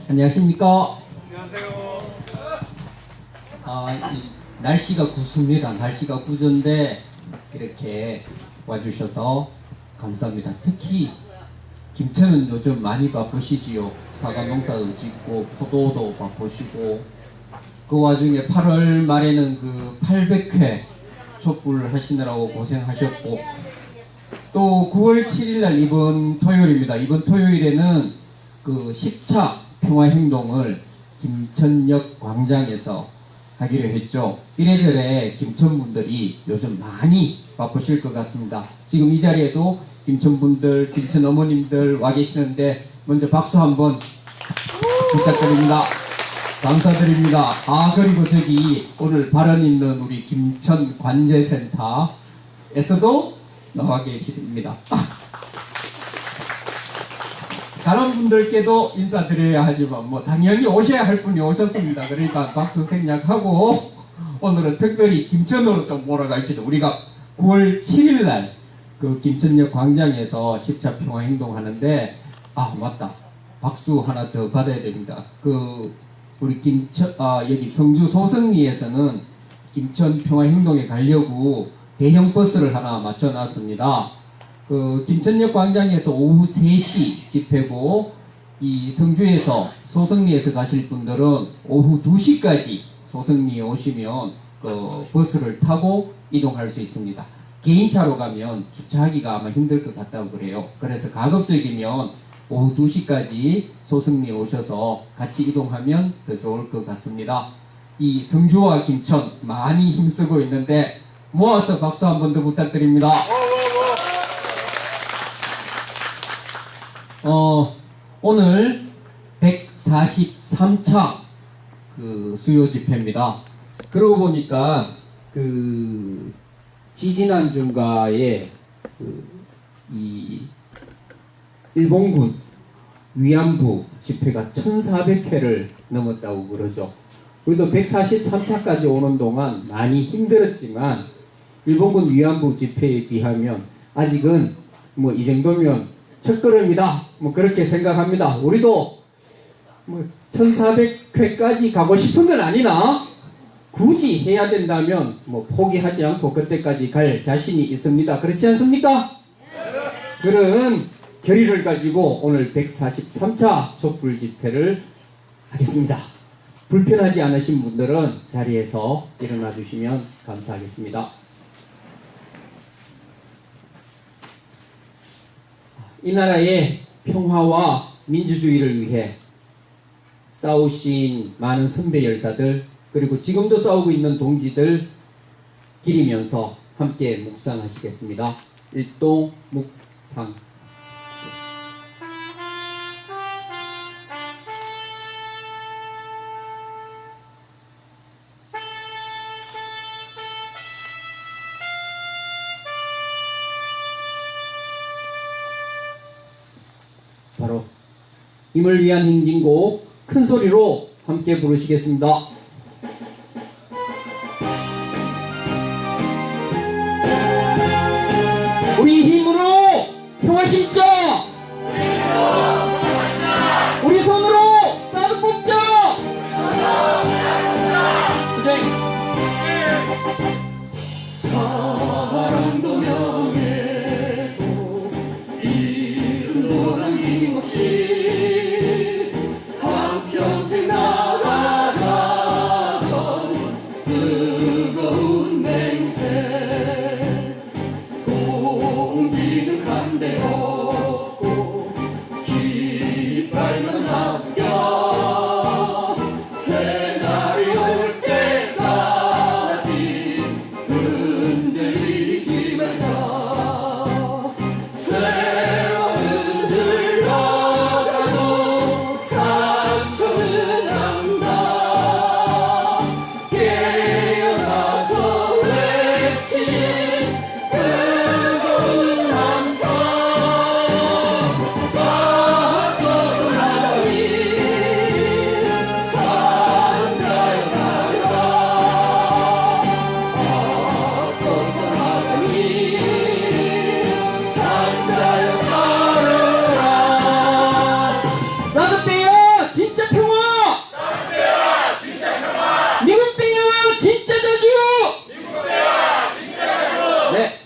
안녕하십니까. 안녕하세요. 날씨가 굽습니다. 날씨가 구전데 이렇게 와주셔서 감사합니다. 특히 김천은 요즘 많이 바쁘시지요. 사과 농사도 짓고 포도도 바쁘시고, 그 와중에 8월 말에는 그 800회 촛불 하시느라고 고생하셨고, 또 9월 7일날 이번 토요일입니다. 이번 토요일에는 그 10차 평화행동을 김천역 광장에서 하기로 했죠. 이래저래 김천분들이 요즘 많이 바쁘실 것 같습니다. 지금 이 자리에도 김천분들, 김천 어머님들 와 계시는데 먼저 박수 한번 부탁드립니다. 감사드립니다. 그리고 저기 오늘 발언 있는 우리 김천 관제센터에서도 나와 계십니다. 다른 분들께도 인사드려야 하지만 뭐 당연히 오셔야 할 분이 오셨습니다. 그러니까 박수 생략하고 오늘은 특별히 김천으로 좀 몰아갈지도. 우리가 9월 7일날 그 김천역 광장에서 10차 평화행동 하는데, 맞다, 박수 하나 더 받아야 됩니다. 그 우리 여기 성주 소성리에서는 김천 평화행동에 가려고 대형 버스를 하나 맞춰놨습니다. 그 김천역 광장에서 오후 3시 집회고, 이 성주에서 소성리에서 가실 분들은 오후 2시까지 소성리에 오시면 그 버스를 타고 이동할 수 있습니다. 개인차로 가면 주차하기가 아마 힘들 것 같다고 그래요. 그래서 가급적이면 오후 2시까지 소성리에 오셔서 같이 이동하면 더 좋을 것 같습니다. 이 성주와 김천 많이 힘쓰고 있는데 모아서 박수 한 번 더 부탁드립니다. 오늘 143차 그 수요 집회입니다. 그러고 보니까 그 지지난 중가에 이 일본군 위안부 집회가 1400회를 넘었다고 그러죠. 우리도 143차까지 오는 동안 많이 힘들었지만 일본군 위안부 집회에 비하면 아직은 뭐 이 정도면 첫걸음이다, 뭐 그렇게 생각합니다. 우리도 뭐 1400회까지 가고 싶은 건 아니나 굳이 해야 된다면 뭐 포기하지 않고 그때까지 갈 자신이 있습니다. 그렇지 않습니까? 그런 결의를 가지고 오늘 143차 촛불 집회를 하겠습니다. 불편하지 않으신 분들은 자리에서 일어나 주시면 감사하겠습니다. 이 나라의 평화와 민주주의를 위해 싸우신 많은 선배 열사들, 그리고 지금도 싸우고 있는 동지들 기리면서 함께 묵상하시겠습니다. 일동 묵상. 바로 임을 위한 행진곡 큰 소리로 함께 부르시겠습니다. 우리 힘으로 평화 심자, 우리 손으로 쌀을 뽑자. 사랑도 명예도 이름도 남김없이 한평생 나가자던 뜨거운 맹세, 공지득한 대로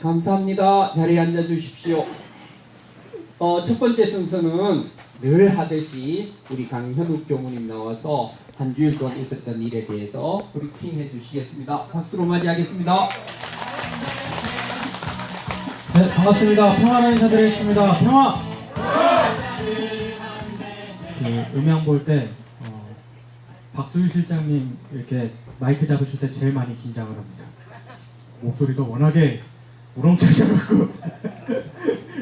감사합니다. 자리에 앉아 주십시오. 첫 번째 순서는 늘 하듯이 우리 강현욱 교무님 나와서 한 주일 동안 있었던 일에 대해서 브리핑해 주시겠습니다. 박수로 맞이하겠습니다. 네, 반갑습니다. 평화를 인사드리겠습니다. 평화! 음향 볼 때 박수일 실장님 이렇게 마이크 잡으실 때 제일 많이 긴장을 합니다. 목소리도 워낙에 우렁차셔갖고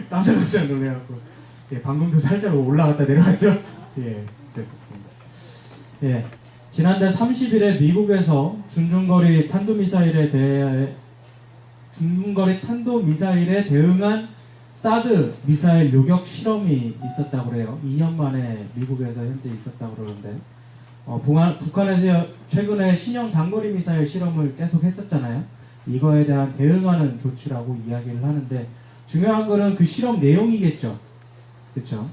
깜짝깜짝 놀래갖고 방금도 살짝 올라갔다 내려갔죠? 그랬었습니다. 지난달 30일에 미국에서 중중거리 탄도미사일에 대응한 사드 미사일 요격 실험이 있었다고 그래요. 2년 만에 미국에서 현재 있었다고 그러는데 북한에서 최근에 신형 단거리 미사일 실험을 계속 했었잖아요. 이거에 대한 대응하는 조치라고 이야기를 하는데 중요한 거는 그 실험 내용이겠죠. 그렇죠?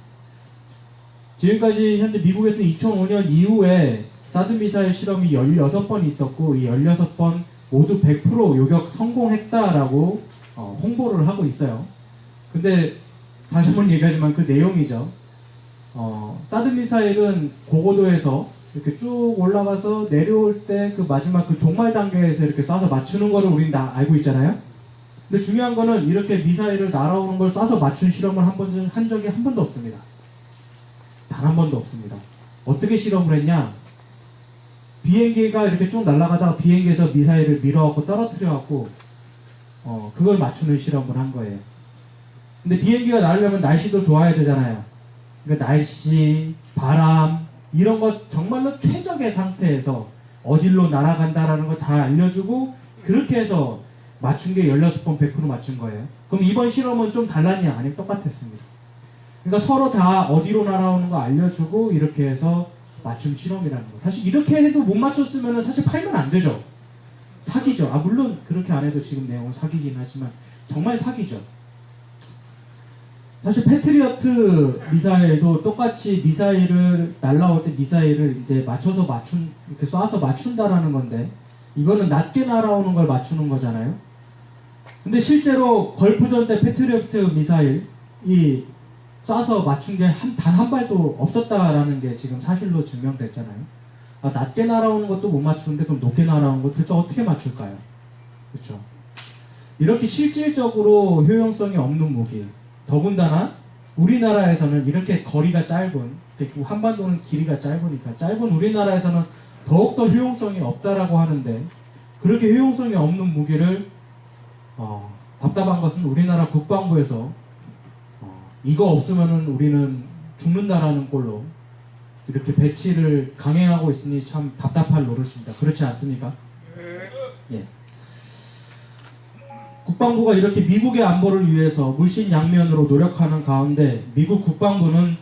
지금까지 현재 미국에서 2005년 이후에 사드 미사일 실험이 16번 있었고 이 16번 모두 100% 요격 성공했다라고 홍보를 하고 있어요. 근데 다시 한번 얘기하지만 그 내용이죠. 사드 미사일은 고고도에서 이렇게 쭉 올라가서 내려올 때 그 마지막 그 종말 단계에서 이렇게 쏴서 맞추는 거를 우린 다 알고 있잖아요. 근데 중요한 거는 이렇게 미사일을 날아오는 걸 쏴서 맞춘 실험을 한 적이 한 번도 없습니다. 단 한 번도 없습니다. 어떻게 실험을 했냐? 비행기가 이렇게 쭉 날아가다가 비행기에서 미사일을 밀어갖고 떨어뜨려갖고 그걸 맞추는 실험을 한 거예요. 근데 비행기가 날려면 날씨도 좋아야 되잖아요. 그러니까 날씨, 바람 이런 것 정말로 최적의 상태에서 어디로 날아간다라는 걸 다 알려주고 그렇게 해서 맞춘 게 16번 100% 맞춘 거예요. 그럼 이번 실험은 좀 달랐냐? 아니면 똑같았습니다. 그러니까 서로 다 어디로 날아오는 거 알려주고 이렇게 해서 맞춤 실험이라는 거. 사실 이렇게 해도 못 맞췄으면 사실 팔면 안 되죠. 사기죠. 물론 그렇게 안 해도 지금 내용은 사기긴 하지만 정말 사기죠. 사실 패트리어트 미사일도 똑같이 미사일을 날라올 때 미사일을 이제 맞춰서 이렇게 쏴서 맞춘다라는 건데 이거는 낮게 날아오는 걸 맞추는 거잖아요. 근데 실제로 걸프전 때 패트리어트 미사일이 쏴서 맞춘 게 단 한 발도 없었다라는 게 지금 사실로 증명됐잖아요. 낮게 날아오는 것도 못 맞추는데 그럼 높게 날아오는 것도 도대체 어떻게 맞출까요? 그렇죠. 이렇게 실질적으로 효용성이 없는 무기. 더군다나 우리나라에서는 이렇게 거리가 짧은 한반도는 길이가 짧으니까 짧은 우리나라에서는 더욱더 효용성이 없다라고 하는데 그렇게 효용성이 없는 무기를 답답한 것은 우리나라 국방부에서 이거 없으면은 우리는 죽는다라는 꼴로 이렇게 배치를 강행하고 있으니 참 답답할 노릇입니다. 그렇지 않습니까? 예. 국방부가 이렇게 미국의 안보를 위해서 물신양면으로 노력하는 가운데 미국 국방부는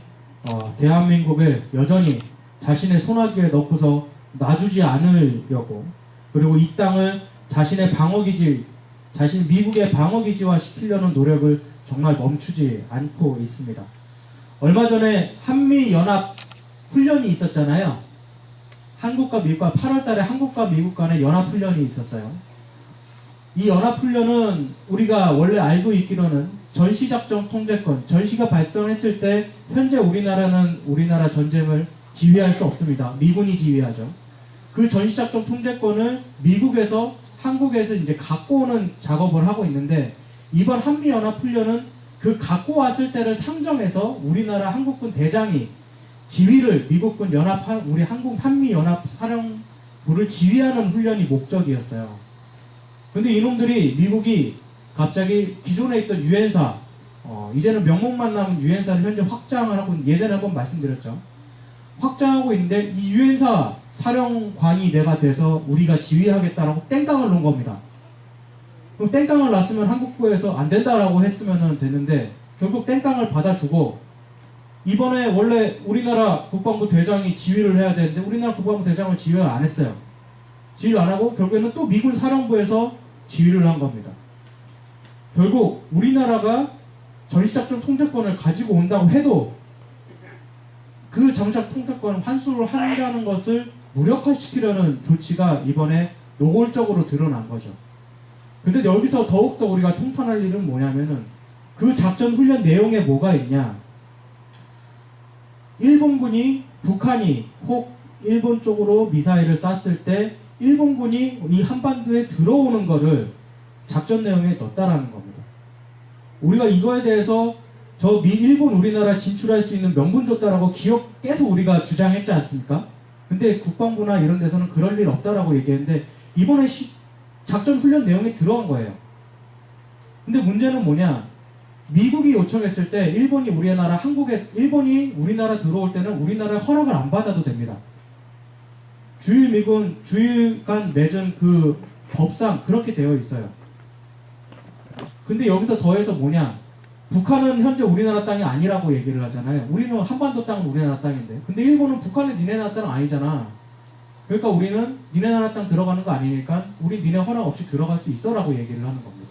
대한민국을 여전히 자신의 손아귀에 넣고서 놔주지 않으려고 그리고 이 땅을 미국의 방어기지화 시키려는 노력을 정말 멈추지 않고 있습니다. 얼마 전에 한미연합 훈련이 있었잖아요. 한국과 미국과 8월 달에 한국과 미국 간의 연합훈련이 있었어요. 이 연합훈련은 우리가 원래 알고 있기로는 전시작전 통제권, 전시가 발생했을 때 현재 우리나라는 우리나라 전쟁을 지휘할 수 없습니다. 미군이 지휘하죠. 그 전시작전 통제권을 미국에서 한국에서 이제 갖고 오는 작업을 하고 있는데 이번 한미연합훈련은 그 갖고 왔을 때를 상정해서 우리나라 한국군 대장이 지휘를 미국군 우리 한미연합사령부를 지휘하는 훈련이 목적이었어요. 근데 이놈들이 미국이 갑자기 기존에 있던 유엔사 이제는 명목만 남은 유엔사를 현재 확장을 하고 예전에 한번 말씀드렸죠. 확장하고 있는데 이 유엔사 사령관이 내가 돼서 우리가 지휘하겠다라고 땡깡을 놓은 겁니다. 그럼 땡깡을 놨으면 한국부에서 안 된다라고 했으면 되는데 결국 땡깡을 받아주고 이번에 원래 우리나라 국방부 대장이 지휘를 해야 되는데 우리나라 국방부 대장을 지휘를 안 했어요. 지휘를 안 하고 결국에는 또 미군 사령부에서 지휘를 한 겁니다. 결국 우리나라가 전시작전 통제권을 가지고 온다고 해도 그 전시작 통제권을 환수를 한다는 것을 무력화시키려는 조치가 이번에 노골적으로 드러난 거죠. 근데 여기서 더욱더 우리가 통탄할 일은 뭐냐면은 그 작전 훈련 내용에 뭐가 있냐. 일본군이 북한이 혹 일본 쪽으로 미사일을 쐈을 때 일본군이 이 한반도에 들어오는 거를 작전 내용에 넣었다라는 겁니다. 우리가 이거에 대해서 일본 우리나라 진출할 수 있는 명분 줬다라고 계속 우리가 주장했지 않습니까? 근데 국방부나 이런 데서는 그럴 일 없다라고 얘기했는데 이번에 작전 훈련 내용에 들어간 거예요. 근데 문제는 뭐냐? 미국이 요청했을 때 일본이 우리나라 들어올 때는 우리나라 허락을 안 받아도 됩니다. 주일 간 맺은 그 법상 그렇게 되어 있어요. 근데 여기서 더해서 뭐냐? 북한은 현재 우리나라 땅이 아니라고 얘기를 하잖아요. 우리는 한반도 땅은 우리나라 땅인데. 근데 일본은 북한은 니네 나라 땅은 아니잖아. 그러니까 우리는 니네 나라 땅 들어가는 거 아니니까 우리 니네 허락 없이 들어갈 수 있어라고 얘기를 하는 겁니다.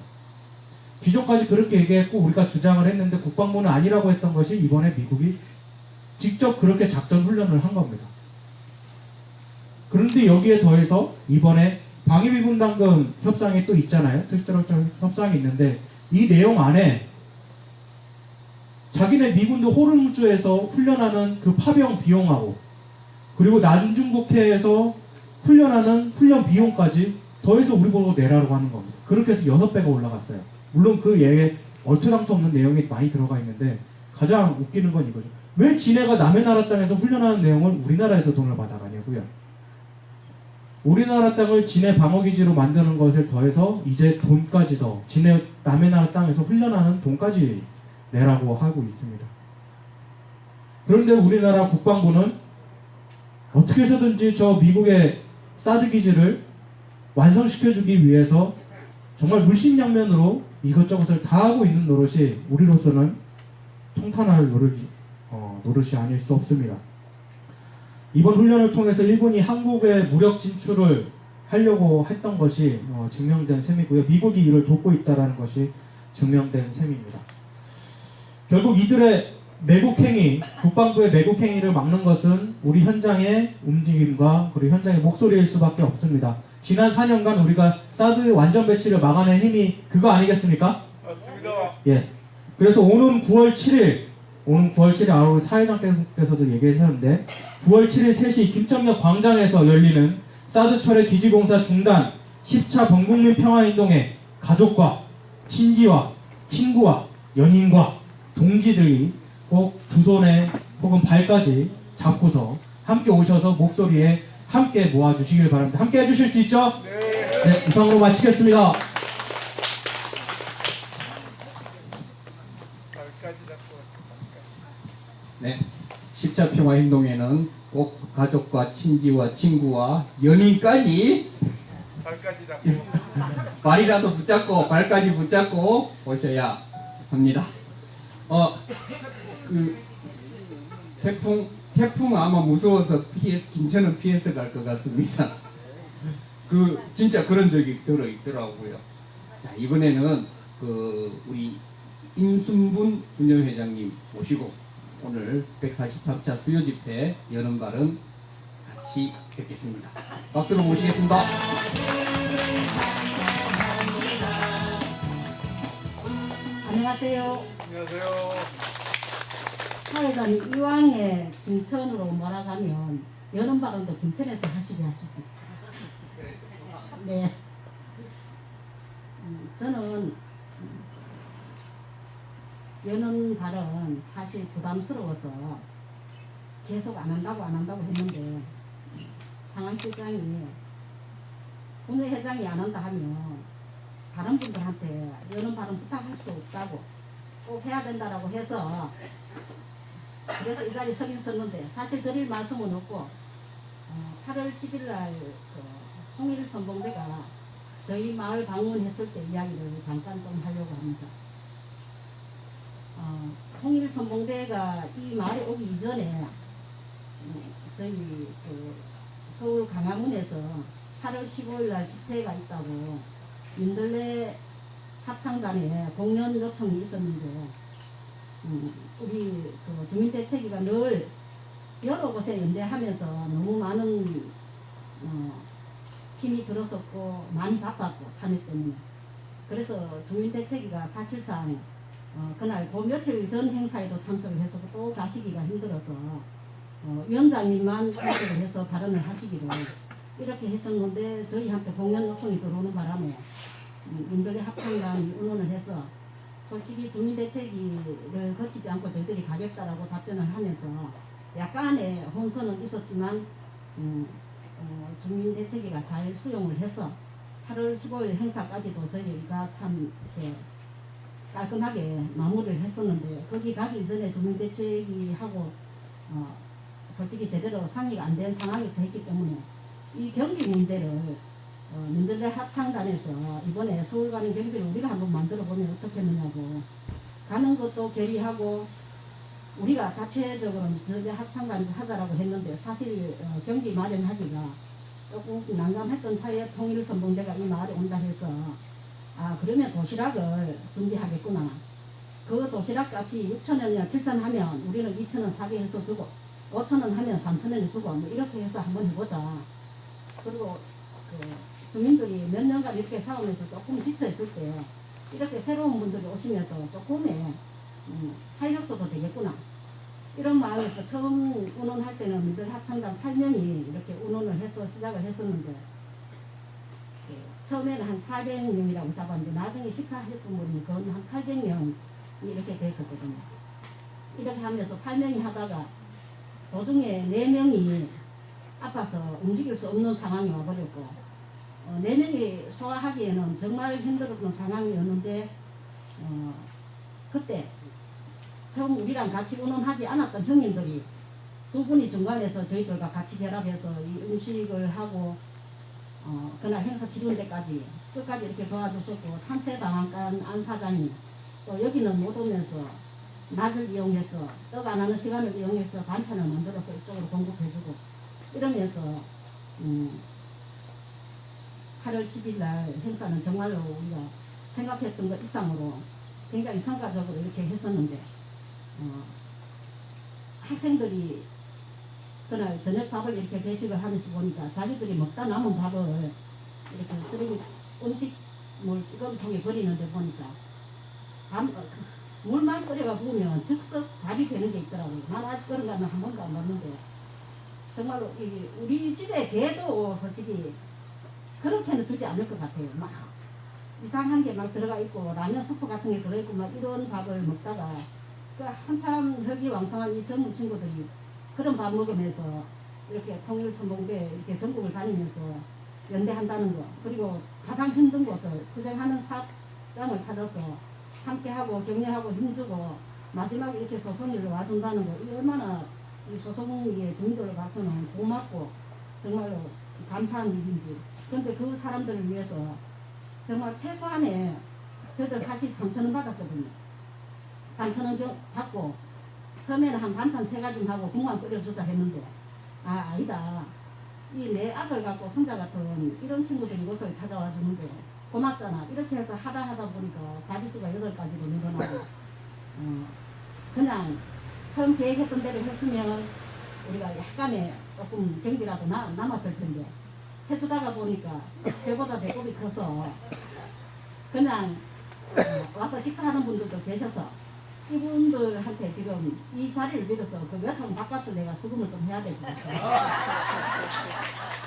기존까지 그렇게 얘기했고 우리가 주장을 했는데 국방부는 아니라고 했던 것이 이번에 미국이 직접 그렇게 작전 훈련을 한 겁니다. 그런데 여기에 더해서 이번에 방위비분담금 협상이 또 있잖아요. 특별 협상이 있는데 이 내용 안에 자기네 미군도 호르무즈에서 훈련하는 그 파병 비용하고 그리고 난중국해에서 훈련하는 훈련 비용까지 더해서 우리 보고 내라고 하는 겁니다. 그렇게 해서 6배가 올라갔어요. 물론 그 예에 얼토당토 없는 내용이 많이 들어가 있는데 가장 웃기는 건 이거죠. 왜 지네가 남의 나라 땅에서 훈련하는 내용을 우리나라에서 돈을 받아가냐고요. 우리나라 땅을 지네 방어기지로 만드는 것을 더해서 이제 돈까지 더 남의 나라 땅에서 훈련하는 돈까지 내라고 하고 있습니다. 그런데 우리나라 국방부는 어떻게 해서든지 저 미국의 사드 기지를 완성시켜주기 위해서 정말 물심양면으로 이것저것을 다 하고 있는 노릇이 우리로서는 통탄할 노릇이 아닐 수 없습니다. 이번 훈련을 통해서 일본이 한국에 무력 진출을 하려고 했던 것이 증명된 셈이고요. 미국이 이를 돕고 있다는 것이 증명된 셈입니다. 결국 이들의 매국행위, 국방부의 매국행위를 막는 것은 우리 현장의 움직임과 그리고 현장의 목소리일 수밖에 없습니다. 지난 4년간 우리가 사드 완전 배치를 막아낸 힘이 그거 아니겠습니까? 맞습니다. 예. 그래서 오는 9월 7일 우리 사회장께서도 얘기하셨는데 9월 7일 3시 김정역 광장에서 열리는 사드 철의 기지공사 중단 10차 범국민 평화행동에 가족과 친지와 친구와 연인과 동지들이 꼭 두 손에 혹은 발까지 잡고서 함께 오셔서 목소리에 함께 모아주시길 바랍니다. 함께 해주실 수 있죠? 네, 이상으로 마치겠습니다. 네, 십자평화행동에는 꼭 가족과 친지와 친구와 연인까지 발까지 잡고 발이라도 붙잡고 발까지 붙잡고 오셔야 합니다. 태풍 아마 무서워서 김천은 피해서 갈 것 같습니다. 진짜 그런 적이 들어있더라고요. 자, 이번에는 우리 임순분 운영회장님 모시고 오늘 143차 수요집회 여는 발언 같이 듣겠습니다. 박수로 모시겠습니다. 안녕하세요. 안녕하세요. 사회자님 이왕에 김천으로 몰아가면 여름 발언도 김천에서 하시게 하시죠. 네. 저는 여는 발언 사실 부담스러워서 계속 안 한다고 했는데 상황실장이 오늘 회장이 안 한다 하면 다른 분들한테 여는 발언 부탁할 수 없다고 꼭 해야 된다라고 해서 그래서 이 자리에 서긴 섰는데 사실 드릴 말씀은 없고 8월 10일 날 통일선봉대가 저희 마을 방문했을 때 이야기를 잠깐 좀 하려고 합니다. 통일선봉대가 이 마을에 오기 이전에 저희 서울 강화문에서 8월 15일 날 집회가 있다고 민들레 합창단에 공연 요청이 있었는데 우리 주민대책위가 늘 여러 곳에 연대하면서 너무 많은 힘이 들었었고 많이 바빴고 참여 때문에 그래서 주민대책위가 사실상 그날 그 며칠 전 행사에도 참석을 해서 또 가시기가 힘들어서 위원장님만 참석을 해서 발언을 하시기로 이렇게 했었는데 저희한테 공연 요청이 들어오는 바람에 민들레 합창단이 의논을 해서 솔직히 주민대책위를 거치지 않고 저희들이 가겠다라고 답변을 하면서 약간의 혼선은 있었지만 주민대책위가 잘 수용을 해서 8월 15일 행사까지도 저희가 참 이렇게 깔끔하게 마무리를 했었는데 거기 가기 전에 주민대책위하고 솔직히 제대로 상의가 안 된 상황에서 했기 때문에 이 경비 문제를 민들레 합창단에서 이번에 서울 가는 경비를 우리가 한번 만들어 보면 어떻겠느냐고 가는 것도 결의하고 우리가 자체적으로 민들레 합창단을 하자라고 했는데 사실 경비 마련하기가 조금 난감했던 사이에 통일선봉대가 이 마을에 온다 해서 그러면 도시락을 준비하겠구나. 그 도시락 값이 6,000원이나 7,000원 하면 우리는 2,000원 사게 해서 주고 5,000원 하면 3,000원을 주고 뭐 이렇게 해서 한번 해보자. 그리고 주민들이 몇 년간 이렇게 살아오면서 조금 지쳐있을 때 이렇게 새로운 분들이 오시면서 조금의 활력소도 되겠구나. 이런 마음에서 처음 운원할 때는 민들레 합창단 8명이 이렇게 운원을 해서 시작을 했었는데 처음에는 한 400명이라고 잡았는데 나중에 식사했던 분이 거의 한 800명이 이렇게 됐었거든요. 이렇게 하면서 8명이 하다가 도중에 4명이 아파서 움직일 수 없는 상황이 와버렸고 4명이 소화하기에는 정말 힘들었던 상황이었는데 그때 처음 우리랑 같이 운원하지 않았던 형님들이 두 분이 중간에서 저희들과 같이 결합해서 이 음식을 하고 그날 행사 치르는 데까지 끝까지 이렇게 도와주셨고 참새방앗간 안 사장님 또 여기는 못 오면서 낮을 이용해서 떡 안 하는 시간을 이용해서 반찬을 만들어서 이쪽으로 공급해주고 이러면서 8월 10일 날 행사는 정말로 우리가 생각했던 것 이상으로 굉장히 성과적으로 이렇게 했었는데 학생들이 그날 저녁 밥을 이렇게 배식을 하면서 보니까 자기들이 먹다 남은 밥을 이렇게 쓰레기 음식 물 찌꺼기통에 버리는데 보니까 물만 끓여가 부으면 즉석 밥이 되는 게 있더라고요. 난 아직 그런 거는 한 번도 안 봤는데 정말로 우리 집에 개도 솔직히 그렇게는 두지 않을 것 같아요. 막 이상한 게 막 들어가 있고 라면 스프 같은 게 들어있고 막 이런 밥을 먹다가 그 한참 혈기왕성한 이 젊은 친구들이 그런 밥 먹으면서 이렇게 통일선봉대 이렇게 전국을 다니면서 연대한다는 거 그리고 가장 힘든 곳을 투쟁하는 사장을 찾아서 함께하고 격려하고 힘주고 마지막에 이렇게 소송일로 와준다는 거 이 얼마나 이 소송의 주민들을 봐서는 고맙고 정말로 감사한 일인지 그런데 그 사람들을 위해서 정말 최소한의 저들 사실 3,000원 받았거든요. 3,000원 받고 처음에는 한 반찬 3가지 하고 국만 끓여주자 했는데 아니다. 이 내 아들 갖고 손자 같은 이런 친구들이 이곳을 찾아와 주는데 고맙잖아. 이렇게 해서 하다 보니까 가지수가 8가지로 늘어나고 그냥 처음 계획했던 대로 했으면 우리가 약간의 조금 경비라도 남았을 텐데 해주다가 보니까 배보다 배꼽이 커서 그냥 와서 식사하는 분들도 계셔서 이분들한테 지금 이 자리를 빌어서 그 여성 바깥으로 내가 수금을 좀 해야 될 것 같아요.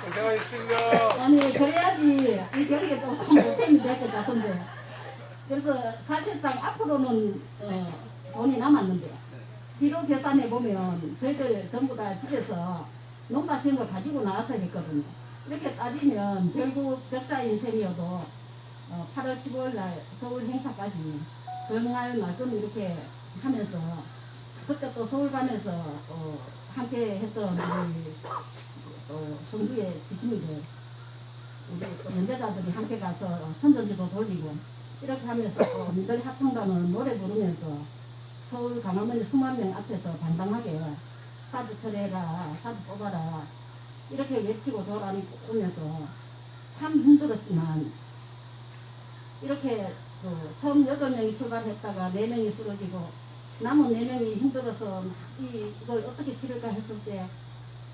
고생하셨습니다. 아니 그래야지 이 경기에 조금 보탬이 될 것 같은데 그래서 사실상 앞으로는 돈이 남았는데 비로 계산해 보면 저희들 전부 다 집에서 농사 지은 거 가지고 나와서 했거든요. 이렇게 따지면 결국 적자인 셈이어도 8월 15일 날 서울 행사까지 정말 말씀 이렇게 하면서 그때 또 서울 가면서 함께 했던 우리 성주의 지킴이들 우리 또 연대자들이 함께 가서 선전지도 돌리고 이렇게 하면서 민들레 합창단은 노래 부르면서 서울 강화문의 수만 명 앞에서 당당하게 사드 철회라 사드 뽑아라 이렇게 외치고 돌아오면서 참 힘들었지만 이렇게 처음 8명이 출발했다가 4명이 쓰러지고 남은 4명이 힘들어서 이걸 어떻게 치를까 했을 때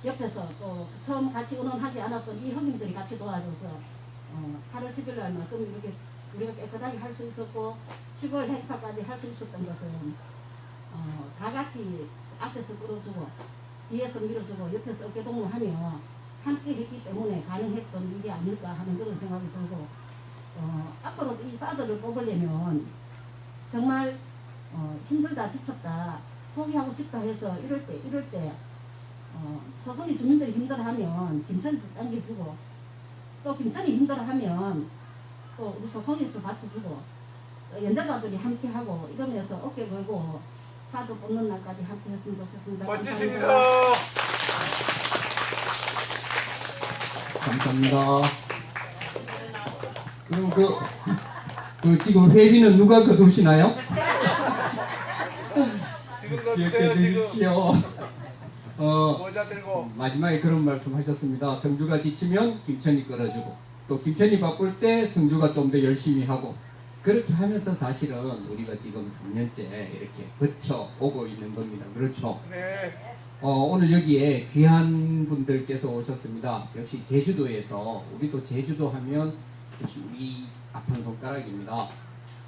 옆에서 또 처음 같이 운원하지 않았던 이 형님들이 같이 도와줘서 8월 10일 날 말끔 이렇게 우리가 깨끗하게 할 수 있었고 시골 행사까지 할 수 있었던 것은 다 같이 앞에서 끌어주고 뒤에서 밀어주고 옆에서 어깨동무하며 함께 했기 때문에 가능했던 일이 아닐까 하는 그런 생각이 들고 앞으로 이 사드를 뽑으려면 정말 힘들다 지쳤다 포기하고 싶다 해서 이럴 때 소송이 주민들이 힘들어하면 김천에서 당겨주고 또 김천이 힘들어하면 또 우리 소송에서 받쳐주고 연자가들이 함께하고 이러면서 어깨 걸고 사도 뽑는 날까지 함께 했으면 좋겠습니다. 멋지십니다. 감사합니다. 그럼 그 지금 회비는 누가 거두시나요? 지금 기억해 넣으세요. 지금 주십시오. 모자 들고. 마지막에 그런 말씀 하셨습니다. 성주가 지치면 김천이 끌어주고 또 김천이 바쁠 때 성주가 좀 더 열심히 하고 그렇게 하면서 사실은 우리가 지금 3년째 이렇게 버텨오고 있는 겁니다. 그렇죠? 네. 오늘 여기에 귀한 분들께서 오셨습니다. 역시 제주도에서 우리도 제주도 하면 역시 우리 아픈 손가락입니다.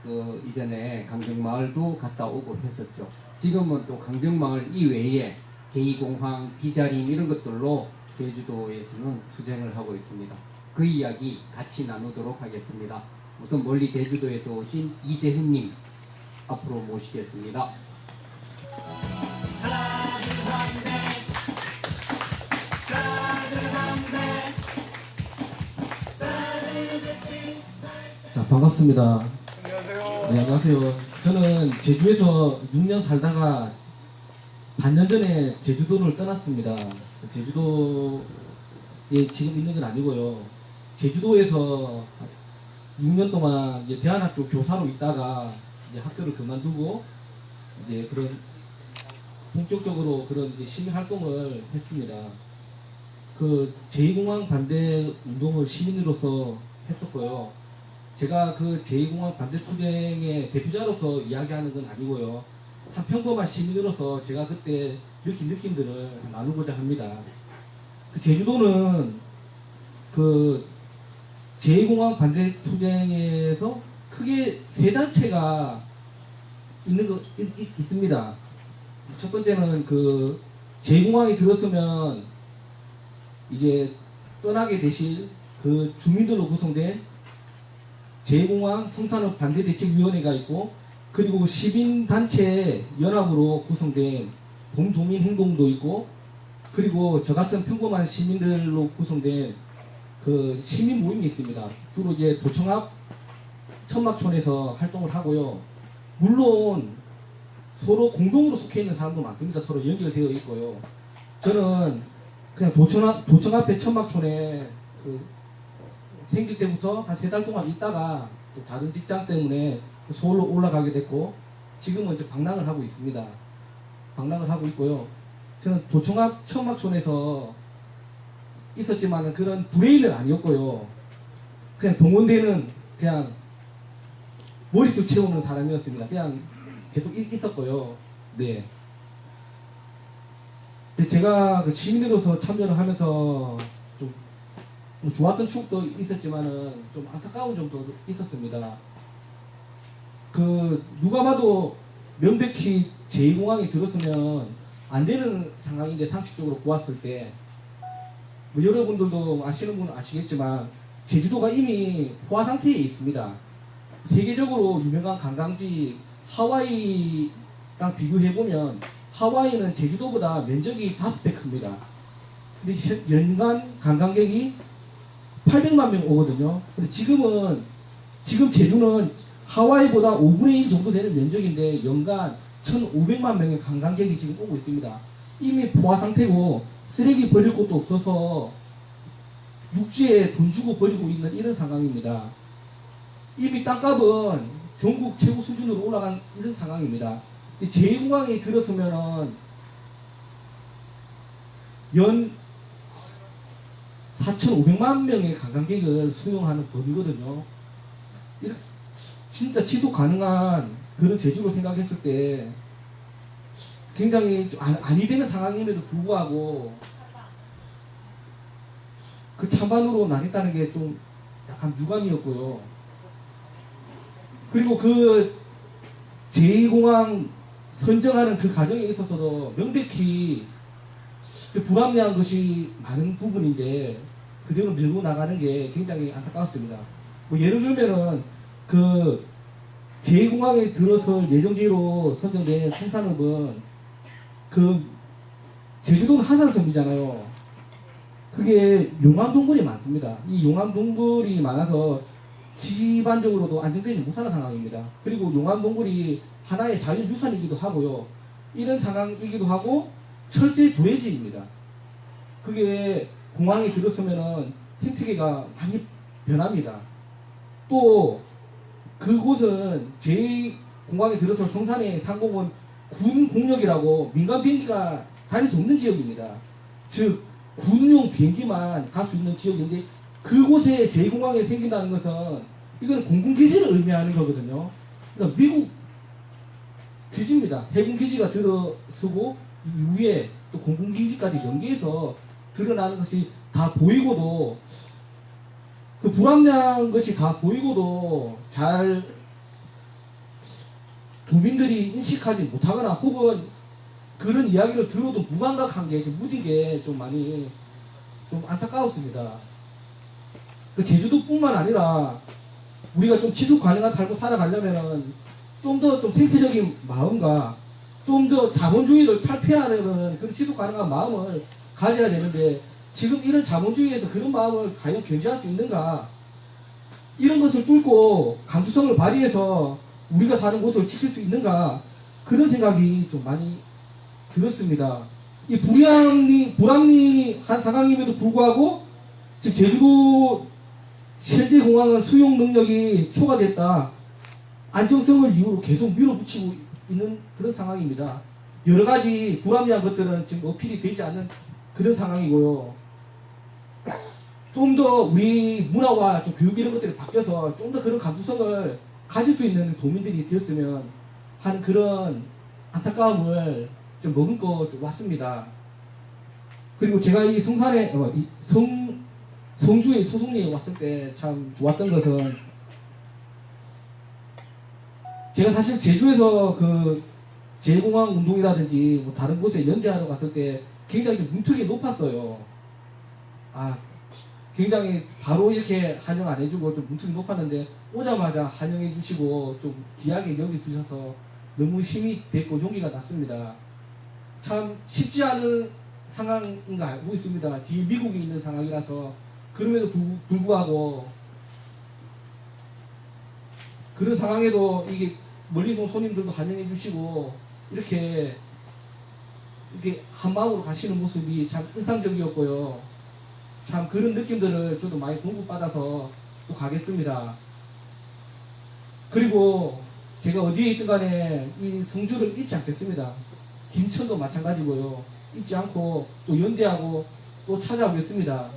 그 이전에 강정마을도 갔다 오고 했었죠. 지금은 또 강정마을 이외에 제2공항, 비자림 이런 것들로 제주도에서는 투쟁을 하고 있습니다. 그 이야기 같이 나누도록 하겠습니다. 우선 멀리 제주도에서 오신 이재훈님 앞으로 모시겠습니다. 자, 반갑습니다. 안녕하세요. 네, 안녕하세요. 저는 제주에서 6년 살다가 반년 전에 제주도를 떠났습니다. 제주도에 지금 있는 건 아니고요. 제주도에서 6년 동안 이제 대안학교 교사로 있다가 이제 학교를 그만두고 이제 그런 본격적으로 그런 이제 시민 활동을 했습니다. 그 제2공항 반대 운동을 시민으로서 했었고요. 제가 그 제2공항 반대 투쟁의 대표자로서 이야기하는 건 아니고요. 한 평범한 시민으로서 제가 그때 느낀 느낌들을 나누고자 합니다. 그 제주도는 그 제2공항 반대 투쟁에서 크게 세 단체가 있습니다. 첫 번째는 그 제2공항이 들었으면 이제 떠나게 되실 그 주민들로 구성된 제2공항 성산업 반대대책위원회가 있고 그리고 시민단체 연합으로 구성된 봄도민행동도 있고 그리고 저 같은 평범한 시민들로 구성된 그 시민 모임이 있습니다. 주로 이제 도청 앞 천막촌에서 활동을 하고요. 물론 서로 공동으로 속해 있는 사람도 많습니다. 서로 연결되어 있고요. 저는 그냥 도청 앞에 천막촌에 그 생길 때부터 한 3달 동안 있다가 또 다른 직장 때문에 서울로 올라가게 됐고 지금은 이제 방랑을 하고 있습니다. 방랑을 하고 있고요. 저는 도청 앞 천막촌에서 있었지만 그런 브레인은 아니었고요. 그냥 동원되는 그냥 머릿수 채우는 사람이었습니다. 그냥 계속 있었고요. 네. 근데 제가 그 시민으로서 참여를 하면서 좀 좋았던 추억도 있었지만은 좀 안타까운 점도 있었습니다. 그 누가 봐도 명백히 제2공항이 들었으면 안 되는 상황인데 상식적으로 보았을 때 뭐 여러분들도 아시는 분은 아시겠지만 제주도가 이미 포화 상태에 있습니다. 세계적으로 유명한 관광지 하와이랑 비교해보면 하와이는 제주도보다 면적이 5배 큽니다. 근데 연간 관광객이 800만 명 오거든요. 근데 지금 제주는 하와이보다 5분의 1 정도 되는 면적인데 연간 1,500만 명의 관광객이 지금 오고 있습니다. 이미 포화 상태고 쓰레기 버릴 곳도 없어서 육지에 돈 주고 버리고 있는 이런 상황입니다. 이미 땅값은 전국 최고 수준으로 올라간 이런 상황입니다. 제2공항이 들었으면은 연 4,500만 명의 관광객을 수용하는 범위거든요. 이렇게 진짜 지속 가능한 그런 제주로 생각했을 때 굉장히 아니 되는 상황임에도 불구하고 그 찬반으로 나겠다는 게 좀 약간 유감이었고요. 그리고 그 제2공항 선정하는 그 과정에 있어서도 명백히 그 불합리한 것이 많은 부분인데 그대로 밀고 나가는 게 굉장히 안타깝습니다. 뭐 예를 들면은 그 제2공항에 들어설 예정지로 선정된 송산읍은 그 제주도는 하산섬이잖아요. 그게 용암동굴이 많습니다. 이 용암동굴이 많아서 집안적으로도 안정되지 못하는 상황입니다. 그리고 용암동굴이 하나의 자연유산이기도 하고요. 이런 상황이기도 하고 철새 도해지입니다. 그게 공항에 들었으면은 생태계가 많이 변합니다. 또 그곳은 제2공항에 들어서 성산의 상공은 군 공역이라고 민간 비행기가 다닐 수 없는 지역입니다. 즉 군용 비행기만 갈 수 있는 지역인데 그곳에 제2공항에 생긴다는 것은 이건 공군기지를 의미하는 거거든요. 그러니까 미국 기지입니다. 해군기지가 들어서고 이후에 또 공군기지까지 연계해서 드러나는 것이 다 보이고도 그 불합리한 것이 다 보이고도 잘 도민들이 인식하지 못하거나 혹은 그런 이야기를 들어도 무감각한 게 무딘 게 좀 많이 좀 안타까웠습니다. 그 제주도뿐만 아니라 우리가 좀 지속 가능한 삶을 살아가려면은 좀 더 좀 생태적인 마음과 좀 더 자본주의를 탈피하려는 그런 지속 가능한 마음을 가져야 되는데 지금 이런 자본주의에서 그런 마음을 과연 견지할 수 있는가? 이런 것을 뚫고 감수성을 발휘해서 우리가 사는 곳을 지킬 수 있는가? 그런 생각이 좀 많이 들었습니다. 이 불합리한 상황임에도 불구하고 지금 제주도 현재 공항은 수용 능력이 초과됐다. 안정성을 이유로 계속 밀어붙이고 있는 그런 상황입니다. 여러 가지 불합리한 것들은 지금 어필이 되지 않는 그런 상황이고요. 좀 더 우리 문화와 좀 교육 이런 것들이 바뀌어서 좀 더 그런 감수성을 가질 수 있는 도민들이 되었으면 하는 그런 안타까움을 좀 머금고 좀 왔습니다. 그리고 제가 이 성산에 성주의 소송리에 왔을 때 참 좋았던 것은 제가 사실 제주에서 그 제1공항 운동이라든지 뭐 다른 곳에 연대하러 갔을 때 굉장히 좀 문턱이 높았어요. 굉장히 바로 이렇게 환영 안 해주고 좀 문턱이 높았는데 오자마자 환영해 주시고 좀 귀하게 여겨주셔서 너무 힘이 됐고 용기가 났습니다. 참 쉽지 않은 상황인 거 알고 있습니다. 뒤에 미국이 있는 상황이라서 그럼에도 불구하고 그런 상황에도 이게 멀리서 온 손님들도 환영해 주시고 이렇게 한 마음으로 가시는 모습이 참 인상적이었고요. 참 그런 느낌들을 저도 많이 공부받아서 또 가겠습니다. 그리고 제가 어디에 있든 간에 이 성주를 잊지 않겠습니다. 김천도 마찬가지고요. 잊지 않고 또 연대하고 또 찾아오겠습니다.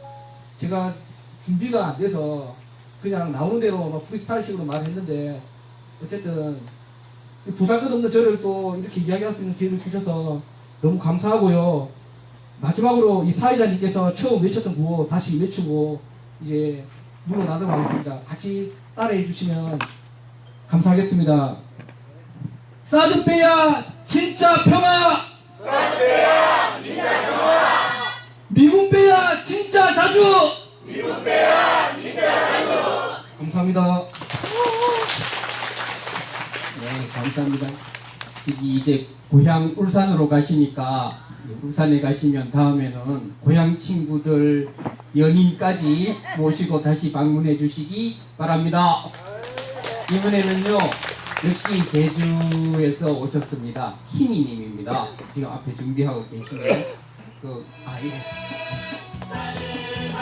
제가 준비가 안 돼서 그냥 나오는 대로 막 프리스타일식으로 말했는데 어쨌든 보잘것없는 저를 또 이렇게 이야기할 수 있는 기회를 주셔서 너무 감사하고요. 마지막으로 이 사회자님께서 처음 외쳤던 구호 다시 외치고 이제 물러나도록 하겠습니다. 같이 따라해 주시면 감사하겠습니다. 사드페야 진짜 평화! 사드페야 진짜 평화! 미군배야 진짜 자주! 미군배야 진짜 자주! 감사합니다. 네, 감사합니다. 이제 고향 울산으로 가시니까 울산에 가시면 다음에는 고향 친구들 연인까지 모시고 다시 방문해 주시기 바랍니다. 이번에는요 역시 제주에서 오셨습니다. 희미님입니다. 지금 앞에 준비하고 계시네요. 예.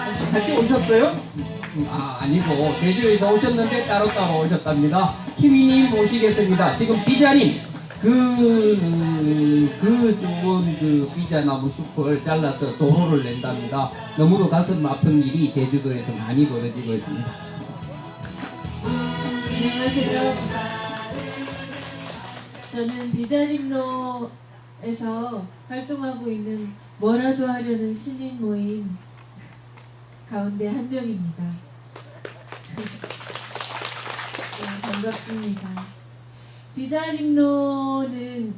혹시 같이 오셨어요? 아니고 제주에서 오셨는데 따로따로 오셨답니다. 희미님 모시겠습니다. 지금 비자님 그 좋은 그 비자나무 숲을 잘라서 도로를 낸답니다. 너무도 가슴 아픈 일이 제주도에서 많이 벌어지고 있습니다. 안녕하세요. 저는 비자림로에서 활동하고 있는 뭐라도 하려는 시민 모임 가운데 한 명입니다. 네, 반갑습니다. 비자림로는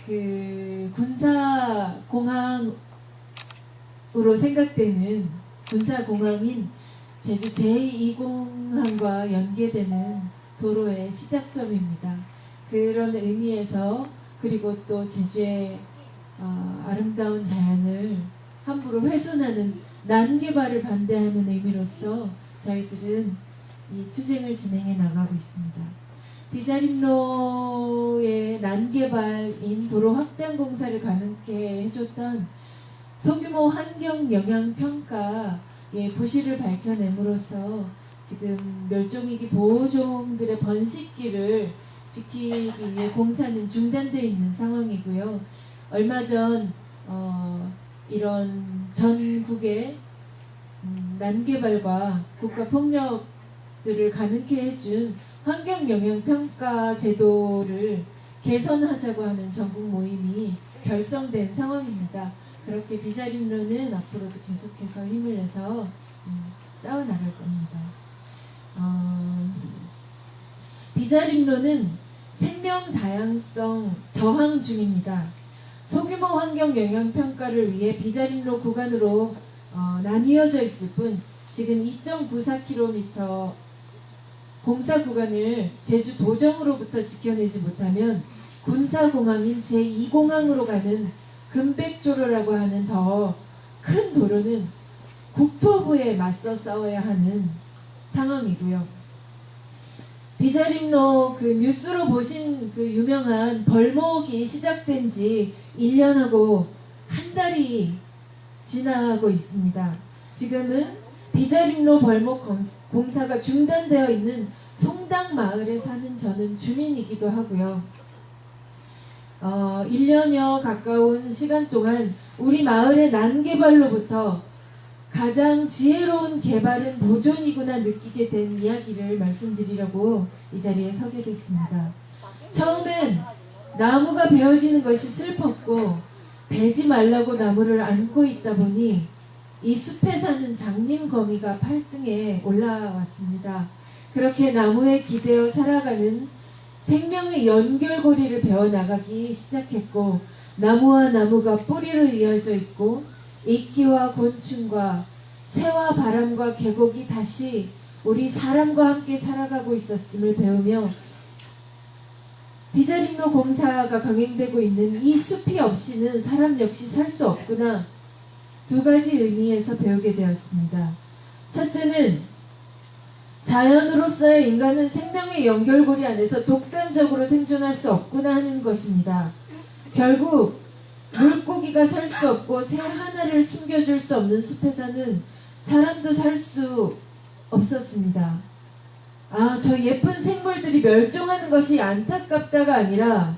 그 군사공항으로 생각되는 군사공항인 제주 제2공항과 연계되는 도로의 시작점입니다. 그런 의미에서 그리고 또 제주의 아름다운 자연을 함부로 훼손하는 난개발을 반대하는 의미로서 저희들은 이 투쟁을 진행해 나가고 있습니다. 비자림로의 난개발인 도로 확장 공사를 가능케 해줬던 소규모 환경 영향 평가의 부실을 밝혀냄으로써 지금 멸종위기 보호종들의 번식기를 지키기 위해 공사는 중단되어 있는 상황이고요. 얼마 전 이런 전국의 난개발과 국가폭력들을 가능케 해준 환경영향평가 제도를 개선하자고 하는 전국 모임이 결성된 상황입니다. 그렇게 비자림로는 앞으로도 계속해서 힘을 내서 싸워나갈 겁니다. 비자림로는 생명 다양성 저항 중입니다. 소규모 환경 영향 평가를 위해 비자림로 구간으로 나뉘어져 있을 뿐 지금 2.94km 공사 구간을 제주 도정으로부터 지켜내지 못하면 군사공항인 제2공항으로 가는 금백조로라고 하는 더 큰 도로는 국토부에 맞서 싸워야 하는 상황이고요. 비자림로 그 뉴스로 보신 그 유명한 벌목이 시작된 지 1년하고 한 달이 지나고 있습니다. 지금은 비자림로 벌목 공사가 중단되어 있는 송당 마을에 사는 저는 주민이기도 하고요. 1년여 가까운 시간 동안 우리 마을의 난개발로부터 가장 지혜로운 개발은 보존이구나 느끼게 된 이야기를 말씀드리려고 이 자리에 서게 됐습니다. 처음엔 나무가 베어지는 것이 슬펐고 베지 말라고 나무를 안고 있다 보니 이 숲에 사는 장님거미가 팔등에 올라왔습니다. 그렇게 나무에 기대어 살아가는 생명의 연결고리를 베어나가기 시작했고 나무와 나무가 뿌리로 이어져 있고 이끼와 곤충과 새와 바람과 계곡이 다시 우리 사람과 함께 살아가고 있었음을 배우며 비자림로 공사가 강행되고 있는 이 숲이 없이는 사람 역시 살 수 없구나 두 가지 의미에서 배우게 되었습니다. 첫째는 자연으로서의 인간은 생명의 연결고리 안에서 독단적으로 생존할 수 없구나 하는 것입니다. 결국 물고기가 살 수 없고 새 하나를 숨겨줄 수 없는 숲에서는 사람도 살 수 없었습니다. 저 예쁜 생물들이 멸종하는 것이 안타깝다가 아니라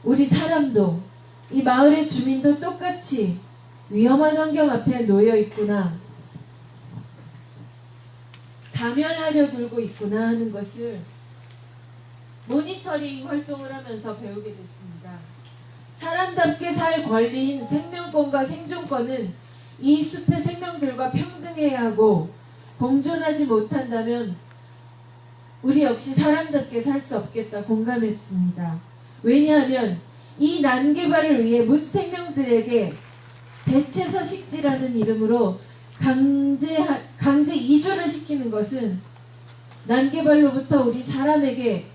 우리 사람도 이 마을의 주민도 똑같이 위험한 환경 앞에 놓여 있구나, 자멸하려 들고 있구나 하는 것을 모니터링 활동을 하면서 배우게 됐습니다. 사람답게 살 권리인 생명권과 생존권은 이 숲의 생명들과 평등해야 하고 공존하지 못한다면 우리 역시 사람답게 살 수 없겠다 공감했습니다. 왜냐하면 이 난개발을 위해 무생명들에게 대체서식지라는 이름으로 강제 이주를 시키는 것은 난개발로부터 우리 사람에게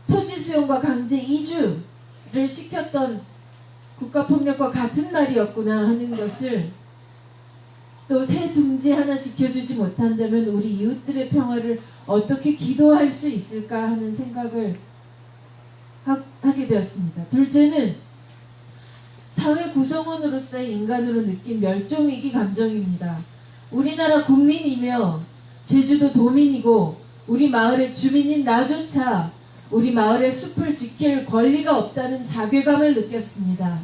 토지 수용과 강제 이주를 시켰던 국가폭력과 같은 말이었구나 하는 것을, 또 새 둥지 하나 지켜주지 못한다면 우리 이웃들의 평화를 어떻게 기도할 수 있을까 하는 생각을 하게 되었습니다. 둘째는 사회 구성원으로서의 인간으로 느낀 멸종위기 감정입니다. 우리나라 국민이며 제주도 도민이고 우리 마을의 주민인 나조차 우리 마을의 숲을 지킬 권리가 없다는 자괴감을 느꼈습니다.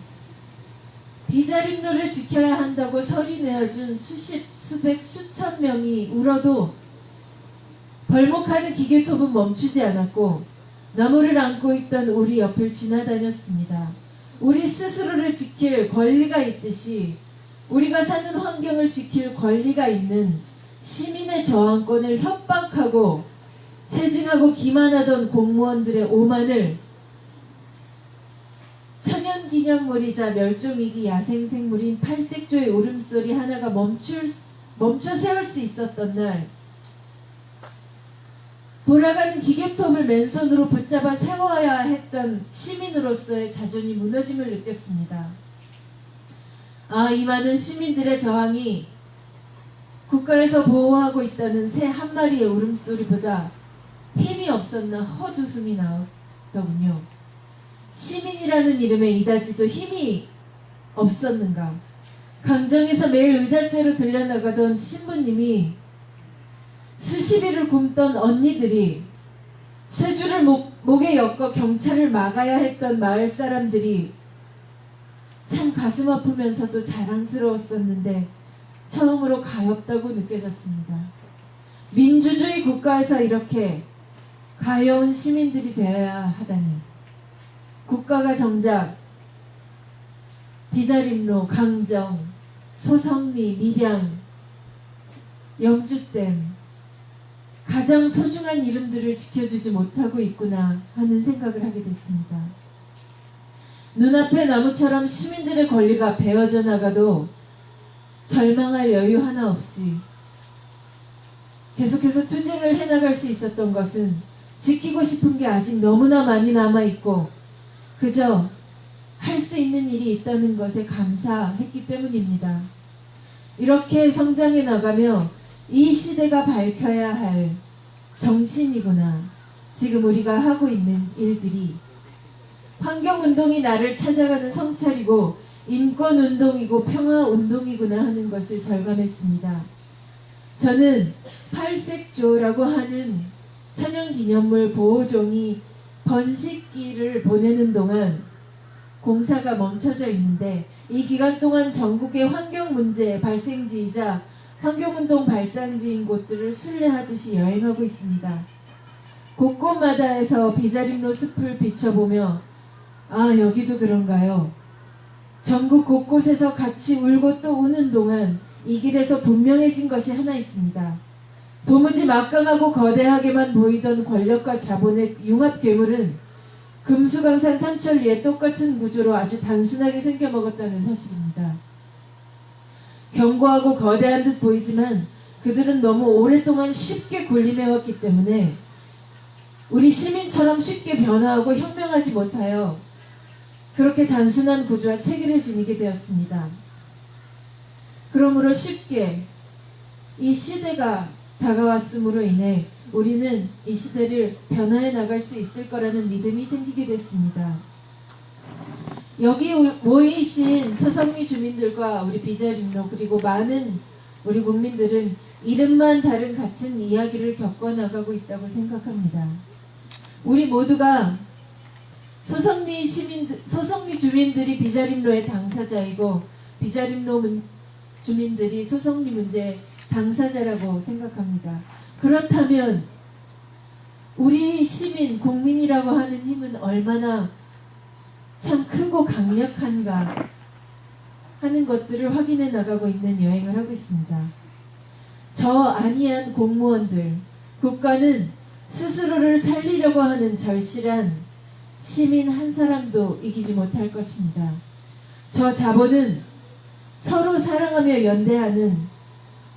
비자림로를 지켜야 한다고 서리 내어준 수백 수천 명이 울어도 벌목하는 기계톱은 멈추지 않았고 나무를 안고 있던 우리 옆을 지나다녔습니다. 우리 스스로를 지킬 권리가 있듯이 우리가 사는 환경을 지킬 권리가 있는 시민의 저항권을 협박하고 체증하고 기만하던 공무원들의 오만을 천연기념물이자 멸종위기 야생생물인 팔색조의 울음소리 하나가 멈춰 세울 수 있었던 날, 돌아가는 기계톱을 맨손으로 붙잡아 세워야 했던 시민으로서의 자존이 무너짐을 느꼈습니다. 아, 이 많은 시민들의 저항이 국가에서 보호하고 있다는 새 한 마리의 울음소리보다 힘이 없었나 헛웃음이 나오더군요. 시민이라는 이름에 이다지도 힘이 없었는가. 강정에서 매일 의자째로 들려나가던 신부님이 수시비를 굶던 언니들이 쇠줄을 목에 엮어 경찰을 막아야 했던 마을 사람들이 참 가슴 아프면서도 자랑스러웠었는데 처음으로 가엾다고 느껴졌습니다. 민주주의 국가에서 이렇게 가여운 시민들이 되어야 하다니. 국가가 정작 비자림로, 강정, 소성리, 밀양, 영주댐 가장 소중한 이름들을 지켜주지 못하고 있구나 하는 생각을 하게 됐습니다. 눈앞에 나무처럼 시민들의 권리가 베어져 나가도 절망할 여유 하나 없이 계속해서 투쟁을 해나갈 수 있었던 것은 지키고 싶은 게 아직 너무나 많이 남아있고 그저 할 수 있는 일이 있다는 것에 감사했기 때문입니다. 이렇게 성장해 나가며 이 시대가 밝혀야 할 정신이구나. 지금 우리가 하고 있는 일들이 환경운동이 나를 찾아가는 성찰이고 인권운동이고 평화운동이구나 하는 것을 절감했습니다. 저는 팔색조라고 하는 천연기념물 보호종이 번식기를 보내는 동안 공사가 멈춰져 있는데 이 기간 동안 전국의 환경문제 발생지이자 환경운동 발상지인 곳들을 순례하듯이 여행하고 있습니다. 곳곳마다에서 비자림로 숲을 비춰보며 아, 여기도 그런가요? 전국 곳곳에서 같이 울고 또 우는 동안 이 길에서 분명해진 것이 하나 있습니다. 도무지 막강하고 거대하게만 보이던 권력과 자본의 융합 괴물은 금수강산 삼천리의 똑같은 구조로 아주 단순하게 생겨먹었다는 사실입니다. 견고하고 거대한 듯 보이지만 그들은 너무 오랫동안 쉽게 군림해왔기 때문에 우리 시민처럼 쉽게 변화하고 혁명하지 못하여 그렇게 단순한 구조와 체계를 지니게 되었습니다. 그러므로 쉽게 이 시대가 다가왔음으로 인해 우리는 이 시대를 변화해 나갈 수 있을 거라는 믿음이 생기게 됐습니다. 여기 모이신 소성리 주민들과 우리 비자림로 그리고 많은 우리 국민들은 이름만 다른 같은 이야기를 겪어나가고 있다고 생각합니다. 우리 모두가 소성리 주민들이 비자림로의 당사자이고 비자림로 주민들이 소성리 문제의 당사자라고 생각합니다. 그렇다면 우리 시민, 국민이라고 하는 힘은 얼마나 참 크고 강력한가 하는 것들을 확인해 나가고 있는 여행을 하고 있습니다. 저 아니한 공무원들, 국가는 스스로를 살리려고 하는 절실한 시민 한 사람도 이기지 못할 것입니다. 저 자본은 서로 사랑하며 연대하는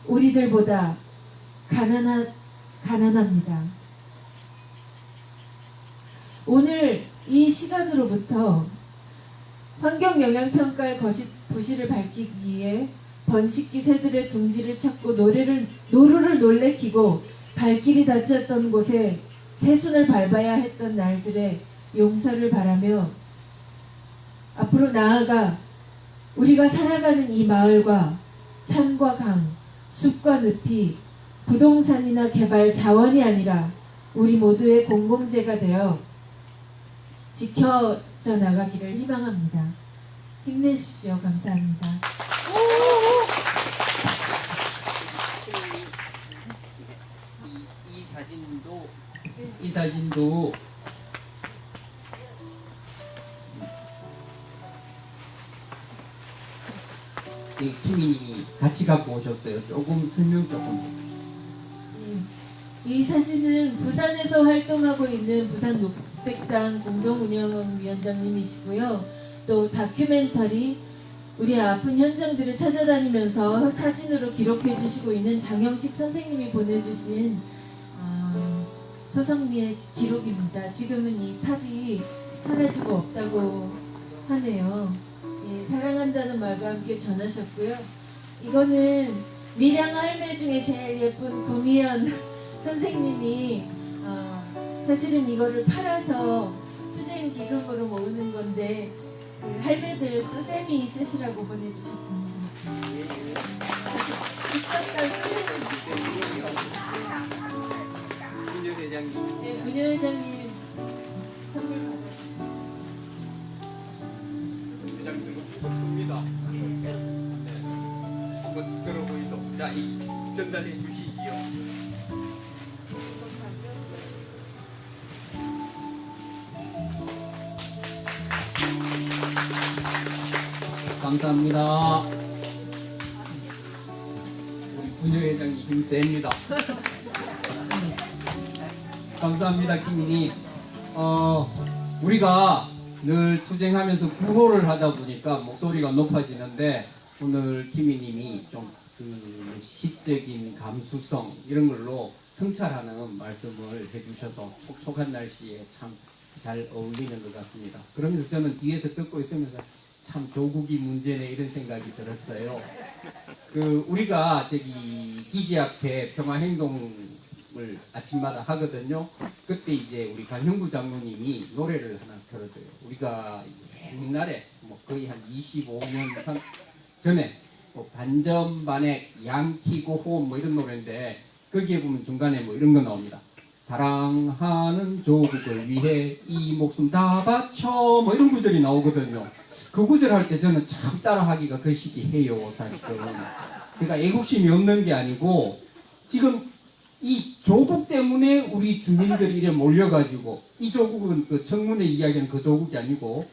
우리들보다 가난합니다. 오늘 이 시간으로부터 환경영향평가의 부실을 밝히기 위해 번식기 새들의 둥지를 찾고 노루를 놀래키고 발길이 닫혔던 곳에 새순을 밟아야 했던 날들의 용서를 바라며 앞으로 나아가 우리가 살아가는 이 마을과 산과 강, 숲과 늪이 부동산이나 개발 자원이 아니라 우리 모두의 공공재가 되어 지켜져 나가기를 희망합니다. 힘내십시오. 감사합니다. 이 사진도 김이님이 같이 갖고 오셨어요. 조금 설명 조금. 이 사진은 부산에서 활동하고 있는 부산 녹색당 공동운영위원장님이시고요. 또 다큐멘터리 우리 아픈 현장들을 찾아다니면서 사진으로 기록해 주시고 있는 장영식 선생님이 보내주신 소성리의 기록입니다. 지금은 이 탑이 사라지고 없다고 하네요. 예, 사랑한다는 말과 함께 전하셨고요. 이거는 밀양 할매 중에 제일 예쁜 구미연 선생님이 사실은 이거를 팔아서 투쟁 기금으로 모으는 건데 그 할매들 쓰셈이 있으시라고 보내주셨습니다. 직접 다 문재 회장님. 네, 문효 회장님 선물 받으셨습니다. 회장님 좋습니다. 네. 한번 들어보이소. 자, 이 전달해 주시지요. 감사합니다. 우리 분녀 회장님 힘셉니다. 감사합니다, 김인희. 우리가 늘 투쟁하면서 구호를 하다 보니까 목소리가 높아지는데 오늘 김인희님이 좀 그 시적인 감수성 이런 걸로 성찰하는 말씀을 해주셔서 촉촉한 날씨에 참 잘 어울리는 것 같습니다. 그러면서 저는 뒤에서 듣고 있으면서 참 조국이 문제네 이런 생각이 들었어요. 그 우리가 저기 기지 앞에 평화행동을 아침마다 하거든요. 그때 이제 우리 강형구 장로님이 노래를 하나 들어줘요. 우리가 옛날에 뭐 거의 한 25년 전에 뭐 반전 반액 양키고 호흡 뭐 이런 노래인데 거기에 보면 중간에 뭐 이런 거 나옵니다. 사랑하는 조국을 위해 이 목숨 다 바쳐 뭐 이런 구절이 나오거든요. 그 구절 할 때 저는 참 따라하기가 거시기해요. 사실은 제가 애국심이 없는 게 아니고 지금 이 조국 때문에 우리 주민들이 이래 몰려가지고 이 조국은 그 청문회 이야기는 그 조국이 아니고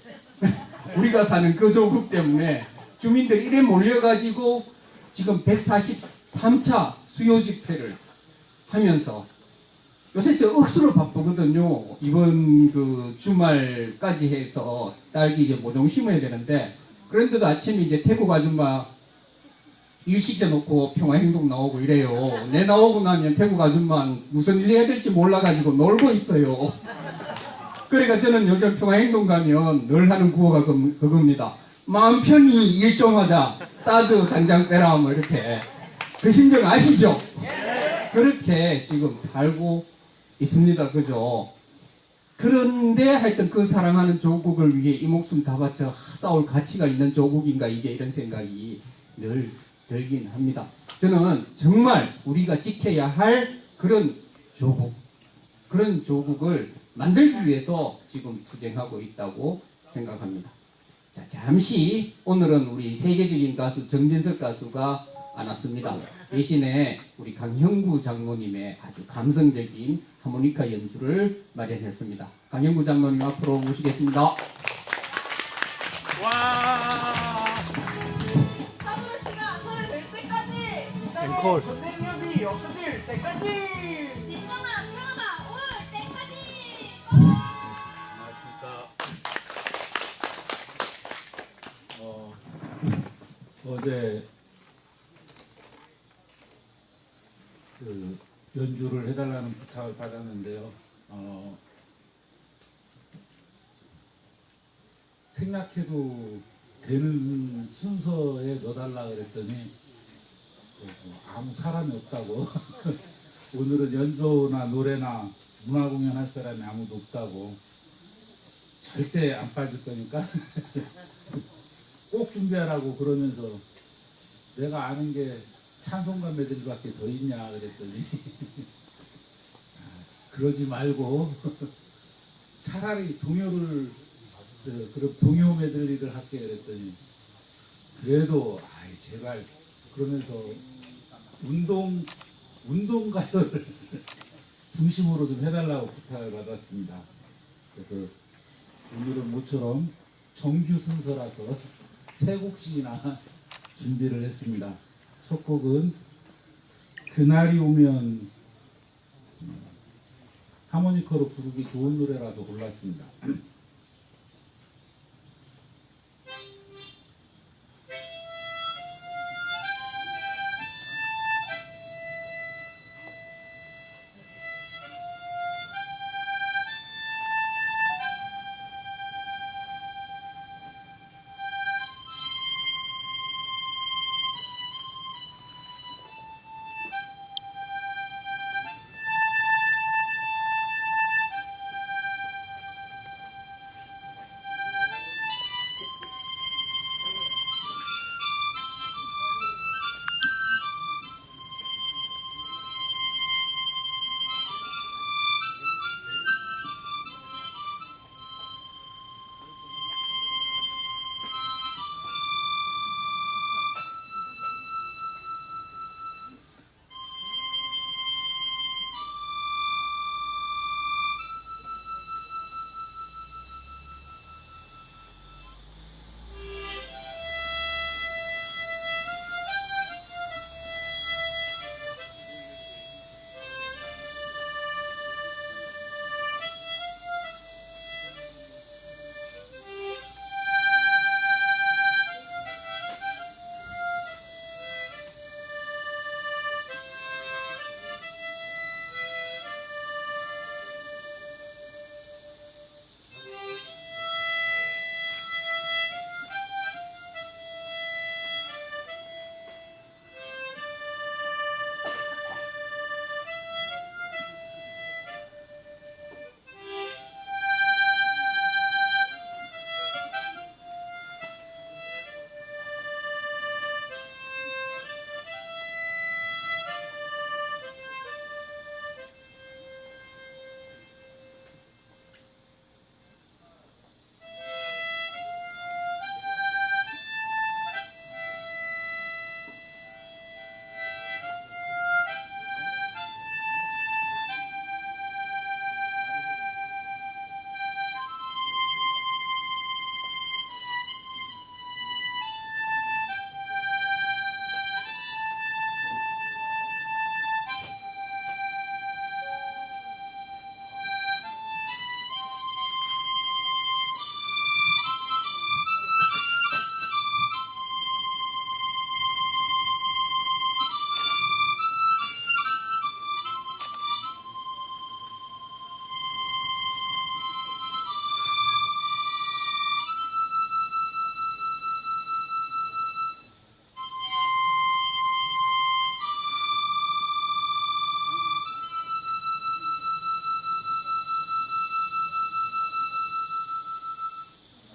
우리가 사는 그 조국 때문에 주민들이 이래 몰려가지고 지금 143차 수요 집회를 하면서 요새 저 억수로 바쁘거든요. 이번 그 주말까지 해서 딸기 이제 모종 심어야 되는데 그런데도 아침에 이제 태국 아줌마 일 시켜놓고 평화행동 나오고 이래요. 내 나오고 나면 태국 아줌마는 무슨 일 해야 될지 몰라가지고 놀고 있어요. 그러니까 저는 요즘 평화행동 가면 늘 하는 구호가 그겁니다. 마음 편히 일 좀 하자. 사드 당장 빼라 뭐 이렇게. 그 심정 아시죠? 그렇게 지금 살고 있습니다. 그죠? 그런데 하여튼 그 사랑하는 조국을 위해 이 목숨 다 바쳐 싸울 가치가 있는 조국인가 이게 이런 생각이 늘 들긴 합니다. 저는 정말 우리가 지켜야 할 그런 조국, 그런 조국을 만들기 위해서 지금 투쟁하고 있다고 생각합니다. 자, 잠시 오늘은 우리 세계적인 가수 정진석 가수가 안 왔습니다. 대신에 우리 강형구 장로님의 아주 감성적인 하모니카 연주를 마련했습니다. 강형구 장로님 앞으로 모시겠습니다. 와. 사무치가 손을 들 때까지 앵콜. 선생님이 없어질 때까지 진정한 평화가 올 때까지 어제 그 연주를 해달라는 부탁을 받았는데요. 생각해도 되는 순서에 넣어달라 그랬더니 아무 사람이 없다고. 오늘은 연주나 노래나 문화 공연할 사람이 아무도 없다고. 절대 안 빠질 거니까 꼭 준비하라고 그러면서 내가 아는 게 찬송가 메들리밖에 더 있냐 그랬더니 그러지 말고 차라리 동요를 그런 동요 메들리를 할게 그랬더니 그래도 아이 제발 그러면서 운동가요를 중심으로 좀 해달라고 부탁을 받았습니다. 그래서 오늘은 모처럼 정규 순서라서 세 곡씩이나 준비를 했습니다. 첫 곡은 그날이 오면 하모니커로 부르기 좋은 노래라서 골랐습니다.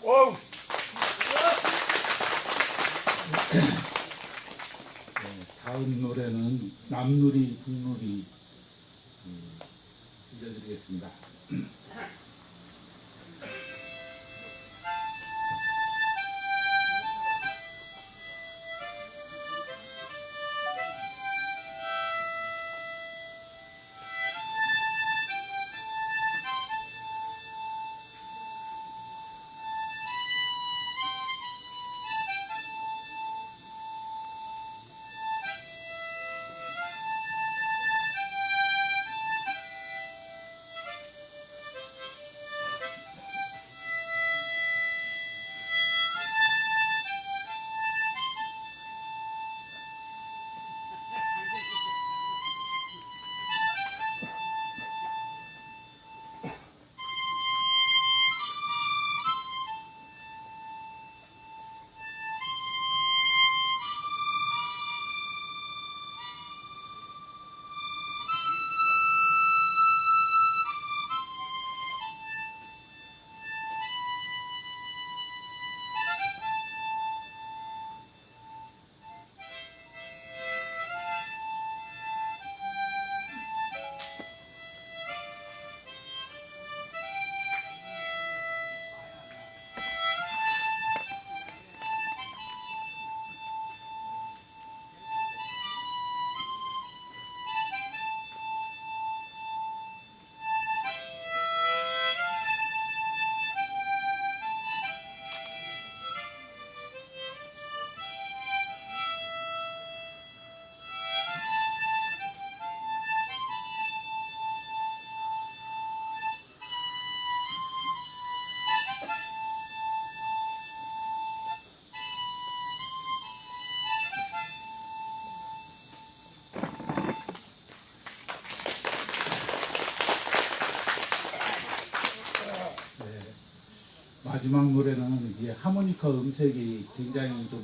어우. 다음 노래는 남누리 북누리 들려드리겠습니다. 이게 하모니카 음색이 굉장히 좀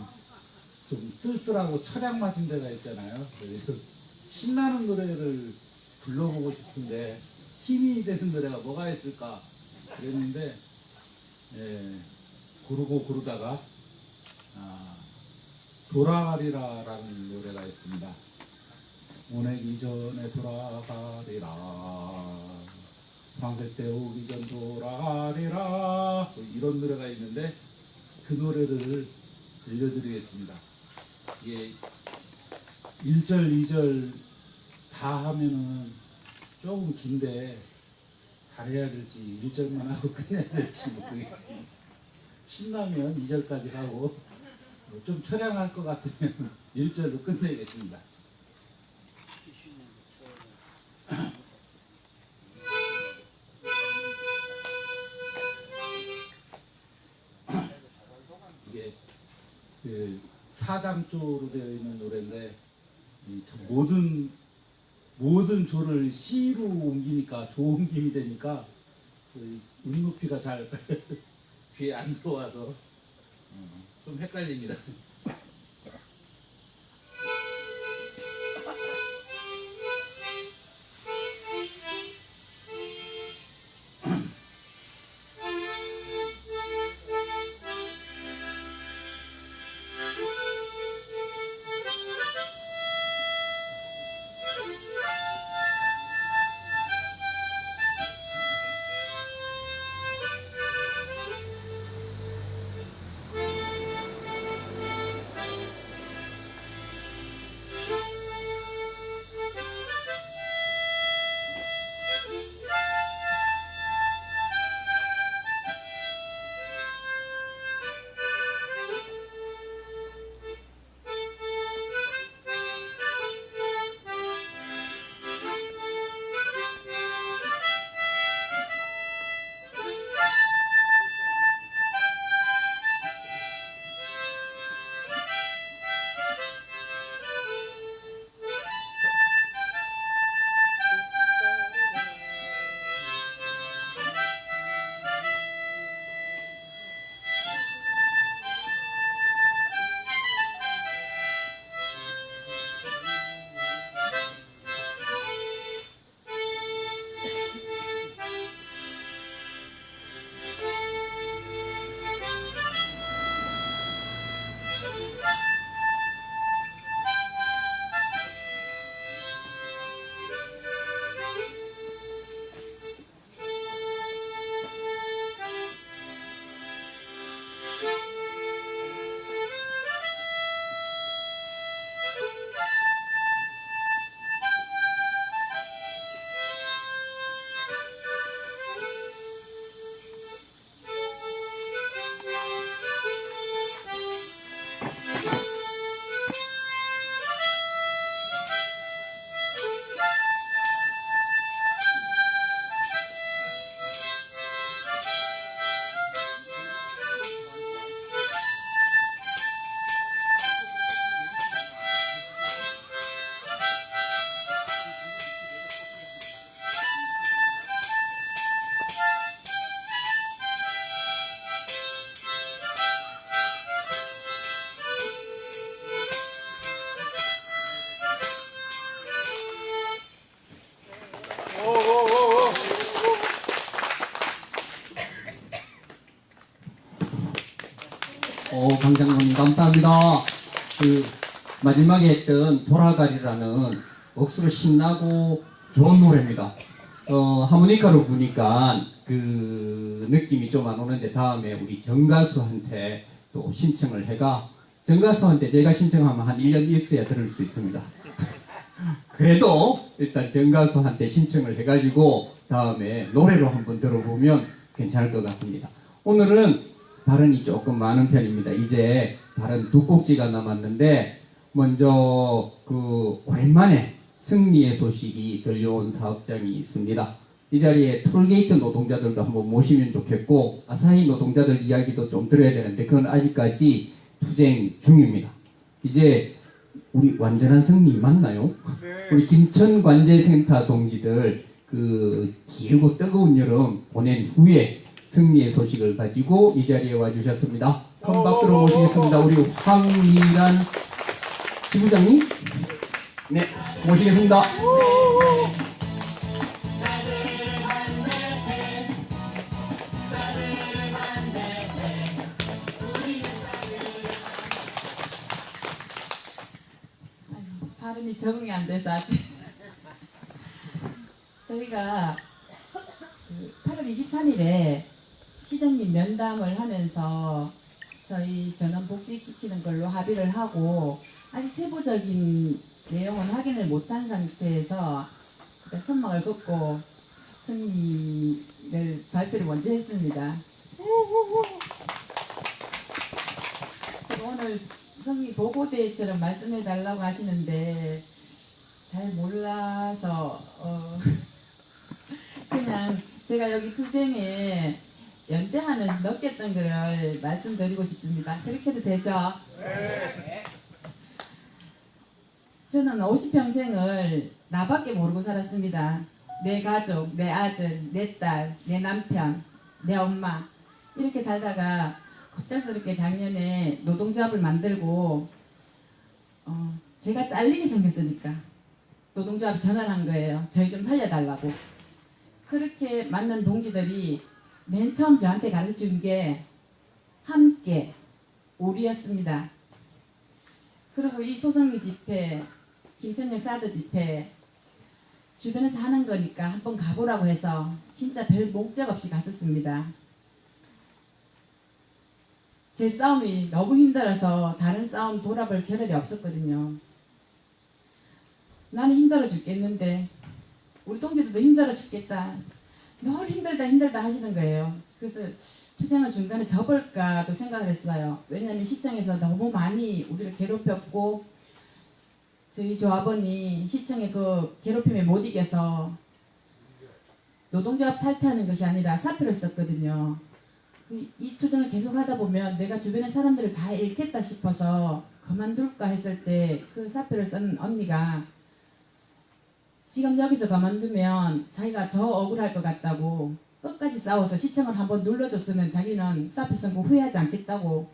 쓸쓸하고 철양 맞은 데가 있잖아요. 그래서 신나는 노래를 불러보고 싶은데 힘이 되는 노래가 뭐가 있을까 그랬는데 고르다가 돌아가리라라는 노래가 있습니다. 오내기 전에 돌아가리라, 방세 때 오기 전 돌아가리라, 이런 노래가 있는데 그 노래를 들려드리겠습니다. 이게 1절, 2절 다 하면은 조금 긴데 잘해야 될지 1절만 하고 끝내야 될지 모르겠습니다. 신나면 2절까지 하고 좀 처량할 것 같으면 1절로 끝내겠습니다. 이게 그 사장조로 되어 있는 노래인데 모든 조를 C로 옮기니까 조옮김이 되니까 그 음높이가 잘 귀에 안 들어와서 좀 헷갈립니다. 강장님 감사합니다. 그 마지막에 했던 돌아가리라는 억수로 신나고 좋은 노래입니다. 하모니카로 부니까 그 느낌이 좀 안 오는데 다음에 우리 정가수한테 또 신청을 해가, 정가수한테 제가 신청하면 한 1년 있어야 들을 수 있습니다. 그래도 일단 정가수한테 신청을 해가지고 다음에 노래로 한번 들어보면 괜찮을 것 같습니다. 오늘은 발언이 조금 많은 편입니다. 이제 발언 두 꼭지가 남았는데, 먼저 그 오랜만에 승리의 소식이 들려온 사업장이 있습니다. 이 자리에 톨게이트 노동자들도 한번 모시면 좋겠고, 아사히 노동자들 이야기도 좀 들어야 되는데 그건 아직까지 투쟁 중입니다. 이제 우리 완전한 승리 맞나요? 네. 우리 김천관제센터 동지들 그 길고 뜨거운 여름 보낸 후에 승리의 소식을 가지고 이 자리에 와주셨습니다. 큰 박수로 모시겠습니다. 우리 황미란 지부장님, 네, 모시겠습니다. 발음이 적응이 안 돼서 아직. 저희가 8월 23일에 시장님 면담을 하면서 저희 전원 복직시키는 걸로 합의를 하고 아직 세부적인 내용은 확인을 못한 상태에서 일단 천막을 긋고 승리를 발표를 먼저 했습니다. 제가 오늘 승리 보고대회처럼 말씀해 달라고 하시는데 잘 몰라서 그냥 제가 여기 투쟁에 연대하면서 느꼈던 거를 말씀드리고 싶습니다. 그렇게 해도 되죠? 네. 저는 50평생을 나밖에 모르고 살았습니다. 내 가족, 내 아들, 내 딸, 내 남편, 내 엄마 이렇게 살다가 갑작스럽게 작년에 노동조합을 만들고 제가 잘리게 생겼으니까 노동조합 전화를 한 거예요. 저희 좀 살려달라고. 그렇게 만난 동지들이 맨 처음 저한테 가르쳐준 게 함께 우리였습니다. 그리고 이 소성리 집회, 김천역 사드 집회 주변에서 하는 거니까 한번 가보라고 해서 진짜 별 목적 없이 갔었습니다. 제 싸움이 너무 힘들어서 다른 싸움 돌아볼 겨를이 없었거든요. 나는 힘들어 죽겠는데 우리 동지들도 힘들어 죽겠다. 늘 힘들다 하시는 거예요. 그래서 투쟁을 중간에 접을까도 생각을 했어요. 왜냐하면 시청에서 너무 많이 우리를 괴롭혔고 저희 조합원이 시청의 그 괴롭힘에 못 이겨서 노동조합 탈퇴하는 것이 아니라 사표를 썼거든요. 이 투쟁을 계속 하다 보면 내가 주변의 사람들을 다 잃겠다 싶어서 그만둘까 했을 때 그 사표를 쓴 언니가 지금 여기서 가만두면 자기가 더 억울할 것 같다고 끝까지 싸워서 시청을 한번 눌러줬으면 자기는 사표 쓴 거 후회하지 않겠다고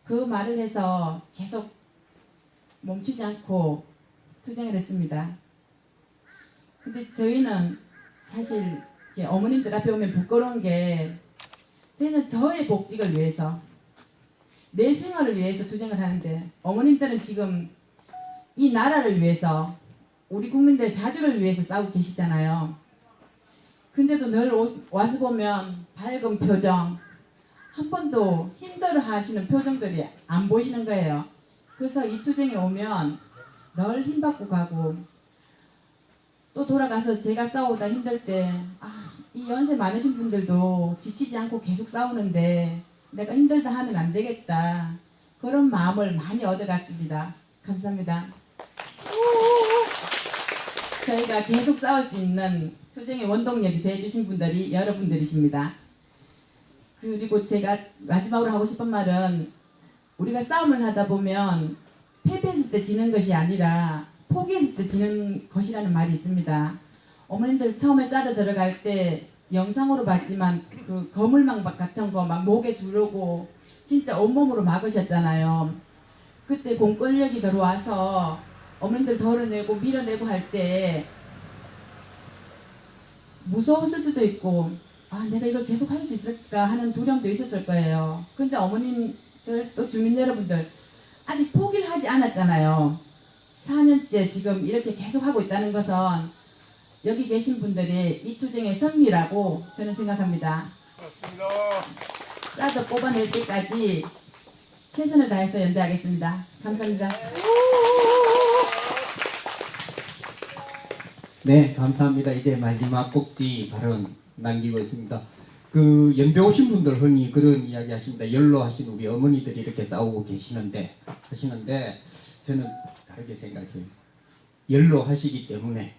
그 말을 해서 계속 멈추지 않고 투쟁을 했습니다. 근데 저희는 사실 어머님들 앞에 오면 부끄러운 게 저희는 저의 복직을 위해서 내 생활을 위해서 투쟁을 하는데 어머님들은 지금 이 나라를 위해서 우리 국민들 자주를 위해서 싸우고 계시잖아요. 근데도 늘 와서 보면 밝은 표정, 한 번도 힘들어 하시는 표정들이 안 보이시는 거예요. 그래서 이 투쟁에 오면 늘 힘받고 가고 또 돌아가서 제가 싸우다 힘들 때 이 연세 많으신 분들도 지치지 않고 계속 싸우는데 내가 힘들다 하면 안 되겠다. 그런 마음을 많이 얻어갔습니다. 감사합니다. 저희가 계속 싸울 수 있는 투쟁의 원동력이 되어주신 분들이 여러분들이십니다. 그리고 제가 마지막으로 하고 싶은 말은 우리가 싸움을 하다 보면 패배했을 때 지는 것이 아니라 포기했을 때 지는 것이라는 말이 있습니다. 어머님들 처음에 싸러 들어갈 때 영상으로 봤지만 그 거물망 같은 거 막 목에 두르고 진짜 온몸으로 막으셨잖아요. 그때 공권력이 들어와서 어머님들 덜어내고 밀어내고 할 때 무서웠을 수도 있고 내가 이걸 계속 할 수 있을까 하는 두려움도 있었을 거예요. 근데 어머님들 또 주민 여러분들 아직 포기를 하지 않았잖아요. 4년째 지금 이렇게 계속 하고 있다는 것은 여기 계신 분들의 이 투쟁의 승리라고 저는 생각합니다. 그렇습니다. 싸도 뽑아낼 때까지 최선을 다해서 연대하겠습니다. 감사합니다. 네, 감사합니다. 이제 마지막 꼭지 발언 남기고 있습니다. 그 연대 오신 분들 흔히 그런 이야기 하십니다. 연로하신 우리 어머니들이 이렇게 싸우고 하시는데 저는 다르게 생각해요. 연로하시기 때문에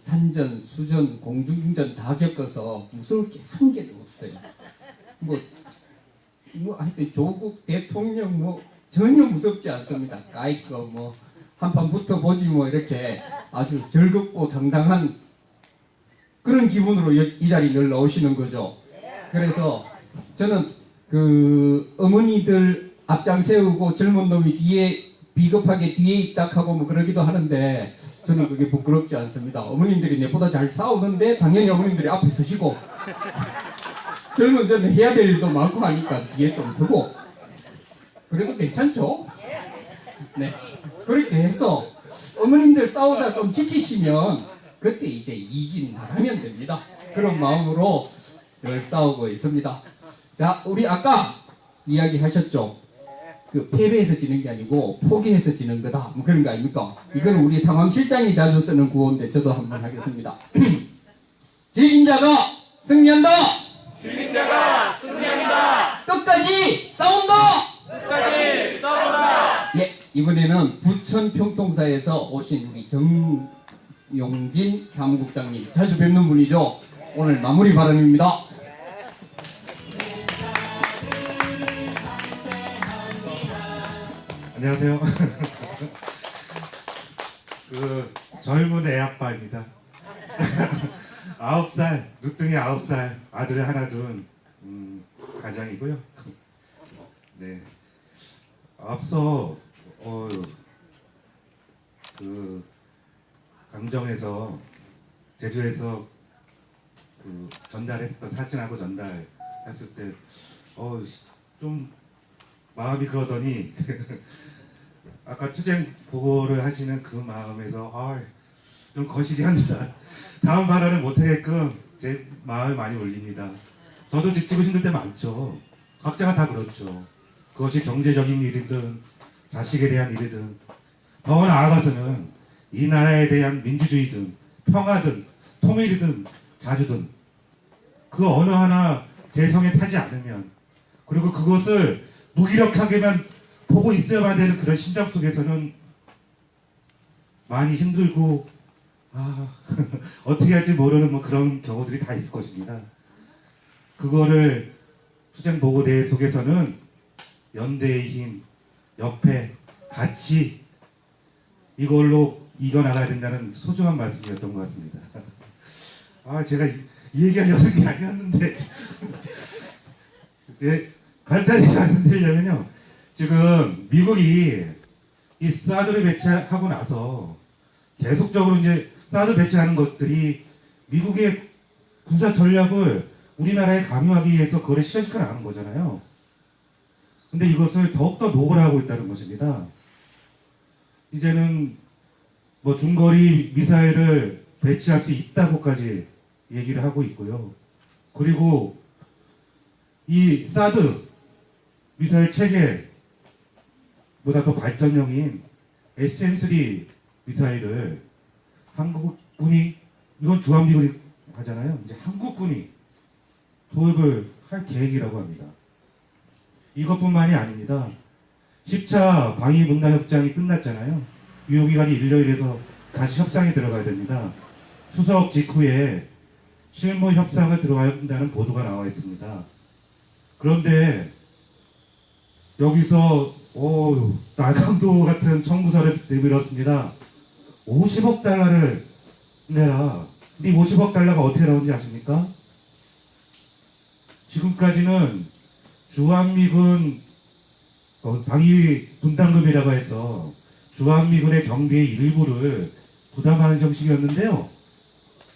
산전, 수전, 공중전 다 겪어서 무서울 게 한 개도 없어요. 하여튼 조국 대통령 전혀 무섭지 않습니다. 까이거 한판 붙어보지 이렇게 아주 즐겁고 당당한 그런 기분으로 이 자리에 늘 나오시는 거죠. 그래서 저는 그 어머니들 앞장 세우고 젊은 놈이 뒤에 비겁하게 뒤에 있다 하고 뭐 그러기도 하는데 저는 그게 부끄럽지 않습니다. 어머님들이 내보다 잘 싸우는데 당연히 어머님들이 앞에 서시고 젊은 저는 해야 될 일도 많고 하니까 뒤에 좀 서고 그래도 괜찮죠? 네. 그렇게 해서 어머님들 싸우다 좀 지치시면 그때 이제 이진 나가면 됩니다. 그런 마음으로 늘 싸우고 있습니다. 자, 우리 아까 이야기하셨죠? 그 패배해서 지는 게 아니고 포기해서 지는 거다. 뭐 그런 거 아닙니까? 이건 우리 상황실장이 자주 쓰는 구호인데 저도 한번 하겠습니다. 지인자가 승리한다. 주인자가 승리한다. 끝까지 싸운다. 끝까지 싸운다. 예, 이번에는 부천 평통사에서 오신 우리 정용진 사무국장님 자주 뵙는 분이죠. 오늘 마무리 발언입니다. 안녕하세요. 그 젊은 애 아빠입니다. 9살, 누뚱이 9살 아들을 하나 둔 가장이고요. 네. 앞서 그 강정에서 제주에서 그 전달했던 사진하고 전달했을 때 좀 마음이 그러더니 아까 투쟁 보고를 하시는 그 마음에서 좀 거시기 합니다. 다음 발언을 못하게끔 제 마음이 많이 울립니다. 저도 지치고 힘들 때 많죠. 각자가 다 그렇죠. 그것이 경제적인 일이든 자식에 대한 일이든 더 나아가서는 이 나라에 대한 민주주의든 평화든 통일이든 자주든 그 어느 하나 제 성에 타지 않으면 그리고 그것을 무기력하게만 보고 있어야만 되는 그런 심정 속에서는 많이 힘들고 어떻게 할지 모르는 뭐 그런 경우들이 다 있을 것입니다. 그거를 투쟁보고대회 속에서는 연대의 힘, 옆에 같이 이걸로 이겨나가야 된다는 소중한 말씀이었던 것 같습니다. 제가 이 얘기하려는 게 아니었는데 이제 간단히 말씀드리려면요. 지금 미국이 이 사드를 배치하고 나서 계속적으로 이제 사드 배치하는 것들이 미국의 군사 전략을 우리나라에 강요하기 위해서 그걸 실현시켜 나가는 거잖아요. 근데 이것을 더욱더 노골화하고 있다는 것입니다. 이제는 뭐 중거리 미사일을 배치할 수 있다고까지 얘기를 하고 있고요. 그리고 이 사드 미사일 체계보다 더 발전형인 SM-3 미사일을 한국군이, 이건 주한미군이 하잖아요. 이제 한국군이 도입을 할 계획이라고 합니다. 이것뿐만이 아닙니다. 10차 방위문단협정이 끝났잖아요. 유효기간이 1년이라서 다시 협상에 들어가야 됩니다. 추석 직후에 실무 협상을 들어가야 한다는 보도가 나와 있습니다. 그런데 여기서 날강도 같은 청구서를 내밀었습니다. 50억 달러를 내라. 근데 50억 달러가 어떻게 나오는지 아십니까? 지금까지는 주한미군 방위 분담금이라고 해서 주한미군의 경비의 일부를 부담하는 정식이었는데요.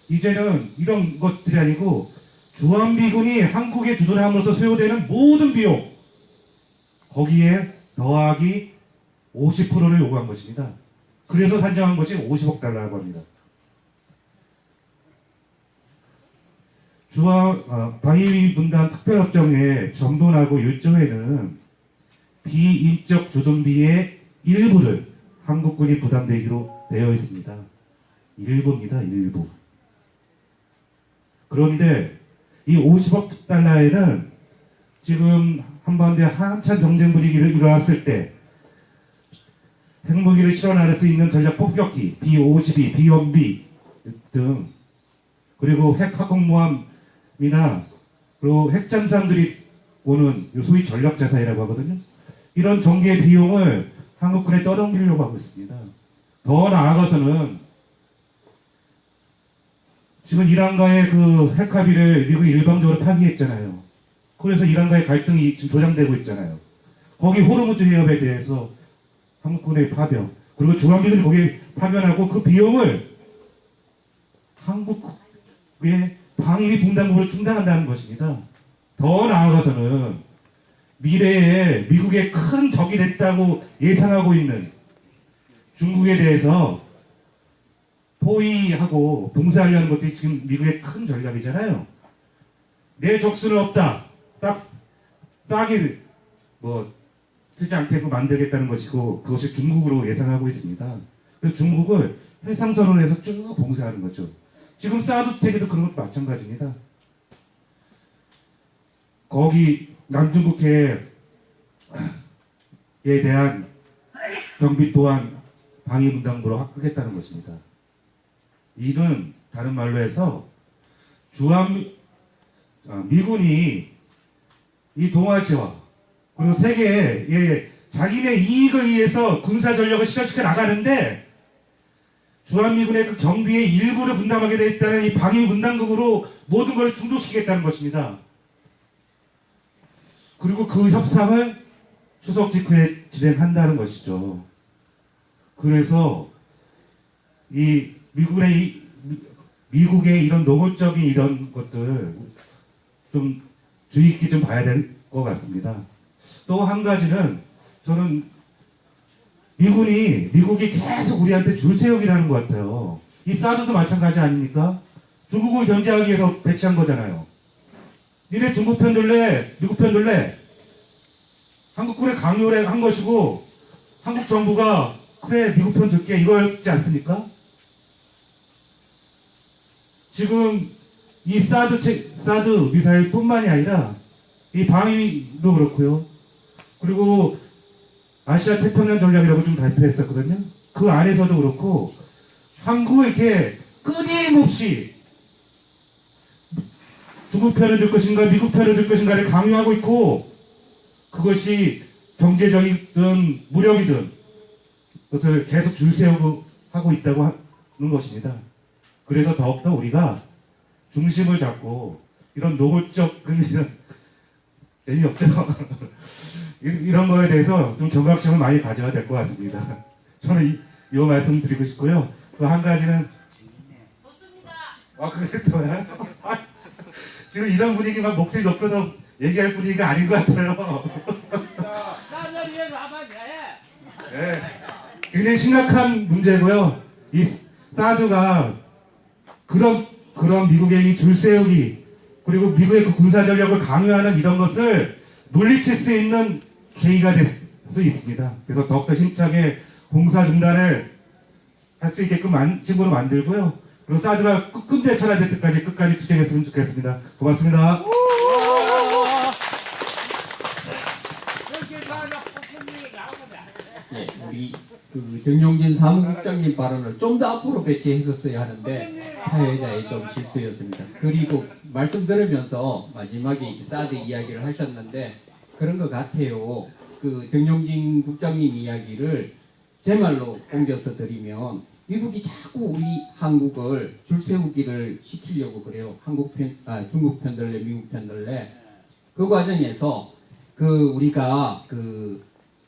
이제는 이런 것들이 아니고 주한미군이 한국에 주둔함으로써 소요되는 모든 비용 거기에 더하기 50%를 요구한 것입니다. 그래서 산정한 것이 50억 달러라고 합니다. 방위분담 특별협정의 정돈하고 1조에는 비인적 주둔비의 일부를 한국군이 부담되기로 되어 있습니다. 일부입니다. 일부. 그런데 이 50억 달러에는 지금 한반도에 한참 정쟁 분위기를 일어났을 때 핵무기를 실어나를 수 있는 전략 폭격기 B-52, B-1B 등 그리고 핵 항공모함이나 그리고 핵잠수함들이 오는 소위 전략자산이라고 하거든요. 이런 전개 비용을 한국군에 떠넘기려고 하고 있습니다. 더 나아가서는 지금 이란과의 그 핵합의를 미국이 일방적으로 파기했잖아요. 그래서 이란과의 갈등이 지금 조장되고 있잖아요. 거기 호르무즈 해협에 대해서 한국군의 파병, 그리고 중앙미군이 거기에 파견하고 그 비용을 한국의 방위비 분담금으로 충당한다는 것입니다. 더 나아가서는 미래에 미국의 큰 적이 됐다고 예상하고 있는 중국에 대해서 포위하고 봉쇄하려는 것이 지금 미국의 큰 전략이잖아요. 내 적수는 없다. 싸게 쓰지 않게 만들겠다는 것이고, 그것이 중국으로 예상하고 있습니다. 그래서 중국을 해상선언에서 쭉 봉쇄하는 거죠. 지금 사드 체계도 그런 것도 마찬가지입니다. 거기 남중국해에 대한 경비 또한 방위 분담금으로 합격했다는 것입니다. 이는 다른 말로 해서 미군이 이 동아시아 그리고 세계에 자기네 이익을 위해서 군사 전력을 실현시켜 나가는데, 주한미군의 그 경비의 일부를 분담하게 되어 있다는 이 방위 분담금으로 모든 것을 충족시키겠다는 것입니다. 그리고 그 협상을 추석 직후에 진행한다는 것이죠. 그래서 이 미국의 이런 노골적인 이런 것들 좀 주의 깊게 좀 봐야 될 것 같습니다. 또 한 가지는 저는 미국이 계속 우리한테 줄 세우기라는 것 같아요. 이 사드도 마찬가지 아닙니까? 중국을 견제하기 위해서 배치한 거잖아요. 니네 중국 편 들래? 미국 편 들래? 한국군에 강요를 한 것이고, 한국 정부가 그래 미국 편 들게 이거였지 않습니까? 지금 이 사드 미사일뿐만이 아니라 이 방위도 그렇고요. 그리고 아시아 태평양 전략이라고 좀 발표했었거든요. 그 안에서도 그렇고 한국에게 끊임없이 중국 편을 들 것인가 미국 편을 들 것인가를 강요하고 있고, 그것이 경제적이든 무력이든 그것을 계속 줄 세우고 하고 있다고 하는 것입니다. 그래서 더욱더 우리가 중심을 잡고 이런 노골적인 이런 재미없죠. 이런 거에 대해서 좀 경각심을 많이 가져야 될 것 같습니다. 저는 이 말씀 드리고 싶고요. 또 한 가지는 그랬더라. 지금 이런 분위기만 목소리 높여서 얘기할 분위기가 아닌 것 같아요. 네, 굉장히 심각한 문제고요. 이 사드가 그런 미국의 이 줄 세우기, 그리고 미국의 그 군사 전력을 강요하는 이런 것을 물리칠 수 있는 계기가 될 수 있습니다. 그래서 더욱더 힘차게 공사 중단을 할 수 있게끔 식으로 만들고요. 그리고 사드가 끝내 철학될 때까지 끝까지 투쟁했으면 좋겠습니다. 고맙습니다. 예, 우리 정용진 사무국장님 발언을 좀 더 앞으로 배치했었어야 하는데 사회자의 좀 실수였습니다. 그리고 말씀 들으면서 마지막에 사드 이야기를 하셨는데 그런 것 같아요. 그 정용진 국장님 이야기를 제 말로 옮겨서 드리면 미국이 자꾸 우리 한국을 줄 세우기를 시키려고 그래요. 중국 편들래 미국 편들래. 그 과정에서 우리가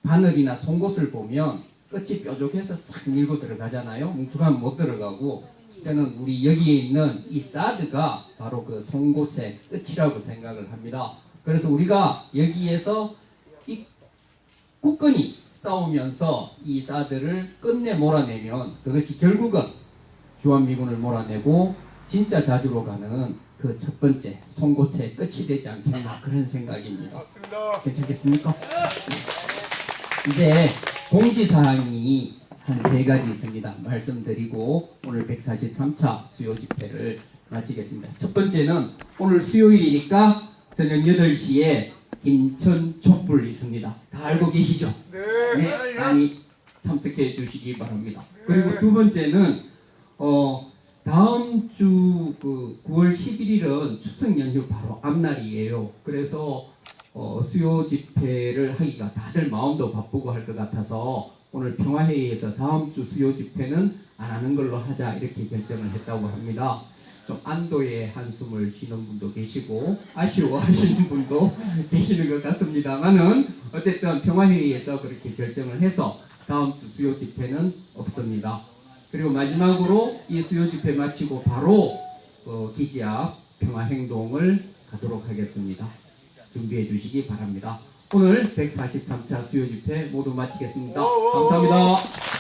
바늘이나 송곳을 보면 끝이 뾰족해서 싹 밀고 들어가잖아요. 뭉툭하면 못 들어가고, 저는 우리 여기에 있는 이 사드가 바로 그 송곳의 끝이라고 생각을 합니다. 그래서 우리가 여기에서 이 굳건히 싸우면서 이 사드를 끝내 몰아내면 그것이 결국은 주한미군을 몰아내고 진짜 자주로 가는 그 첫 번째 송곳의 끝이 되지 않겠나, 그런 생각입니다. 맞습니다. 괜찮겠습니까? 이제 공지사항이 한 3가지 있습니다. 말씀드리고 오늘 143차 수요 집회를 마치겠습니다. 첫 번째는 오늘 수요일이니까 저녁 8시에 김천 촛불 있습니다. 다 알고 계시죠? 네, 많이 참석해 주시기 바랍니다. 그리고 두 번째는 다음 주 9월 11일은 추석 연휴 바로 앞날이에요. 그래서 수요 집회를 하기가 다들 마음도 바쁘고 할 것 같아서 오늘 평화회의에서 다음 주 수요 집회는 안 하는 걸로 하자 이렇게 결정을 했다고 합니다. 좀 안도의 한숨을 쉬는 분도 계시고 아쉬워하시는 분도 계시는 것 같습니다만은 어쨌든 평화회의에서 그렇게 결정을 해서 다음 주 수요 집회는 없습니다. 그리고 마지막으로 이 수요 집회 마치고 바로 기지 앞 평화행동을 가도록 하겠습니다. 준비해 주시기 바랍니다. 오늘 143차 수요 집회 모두 마치겠습니다. 감사합니다.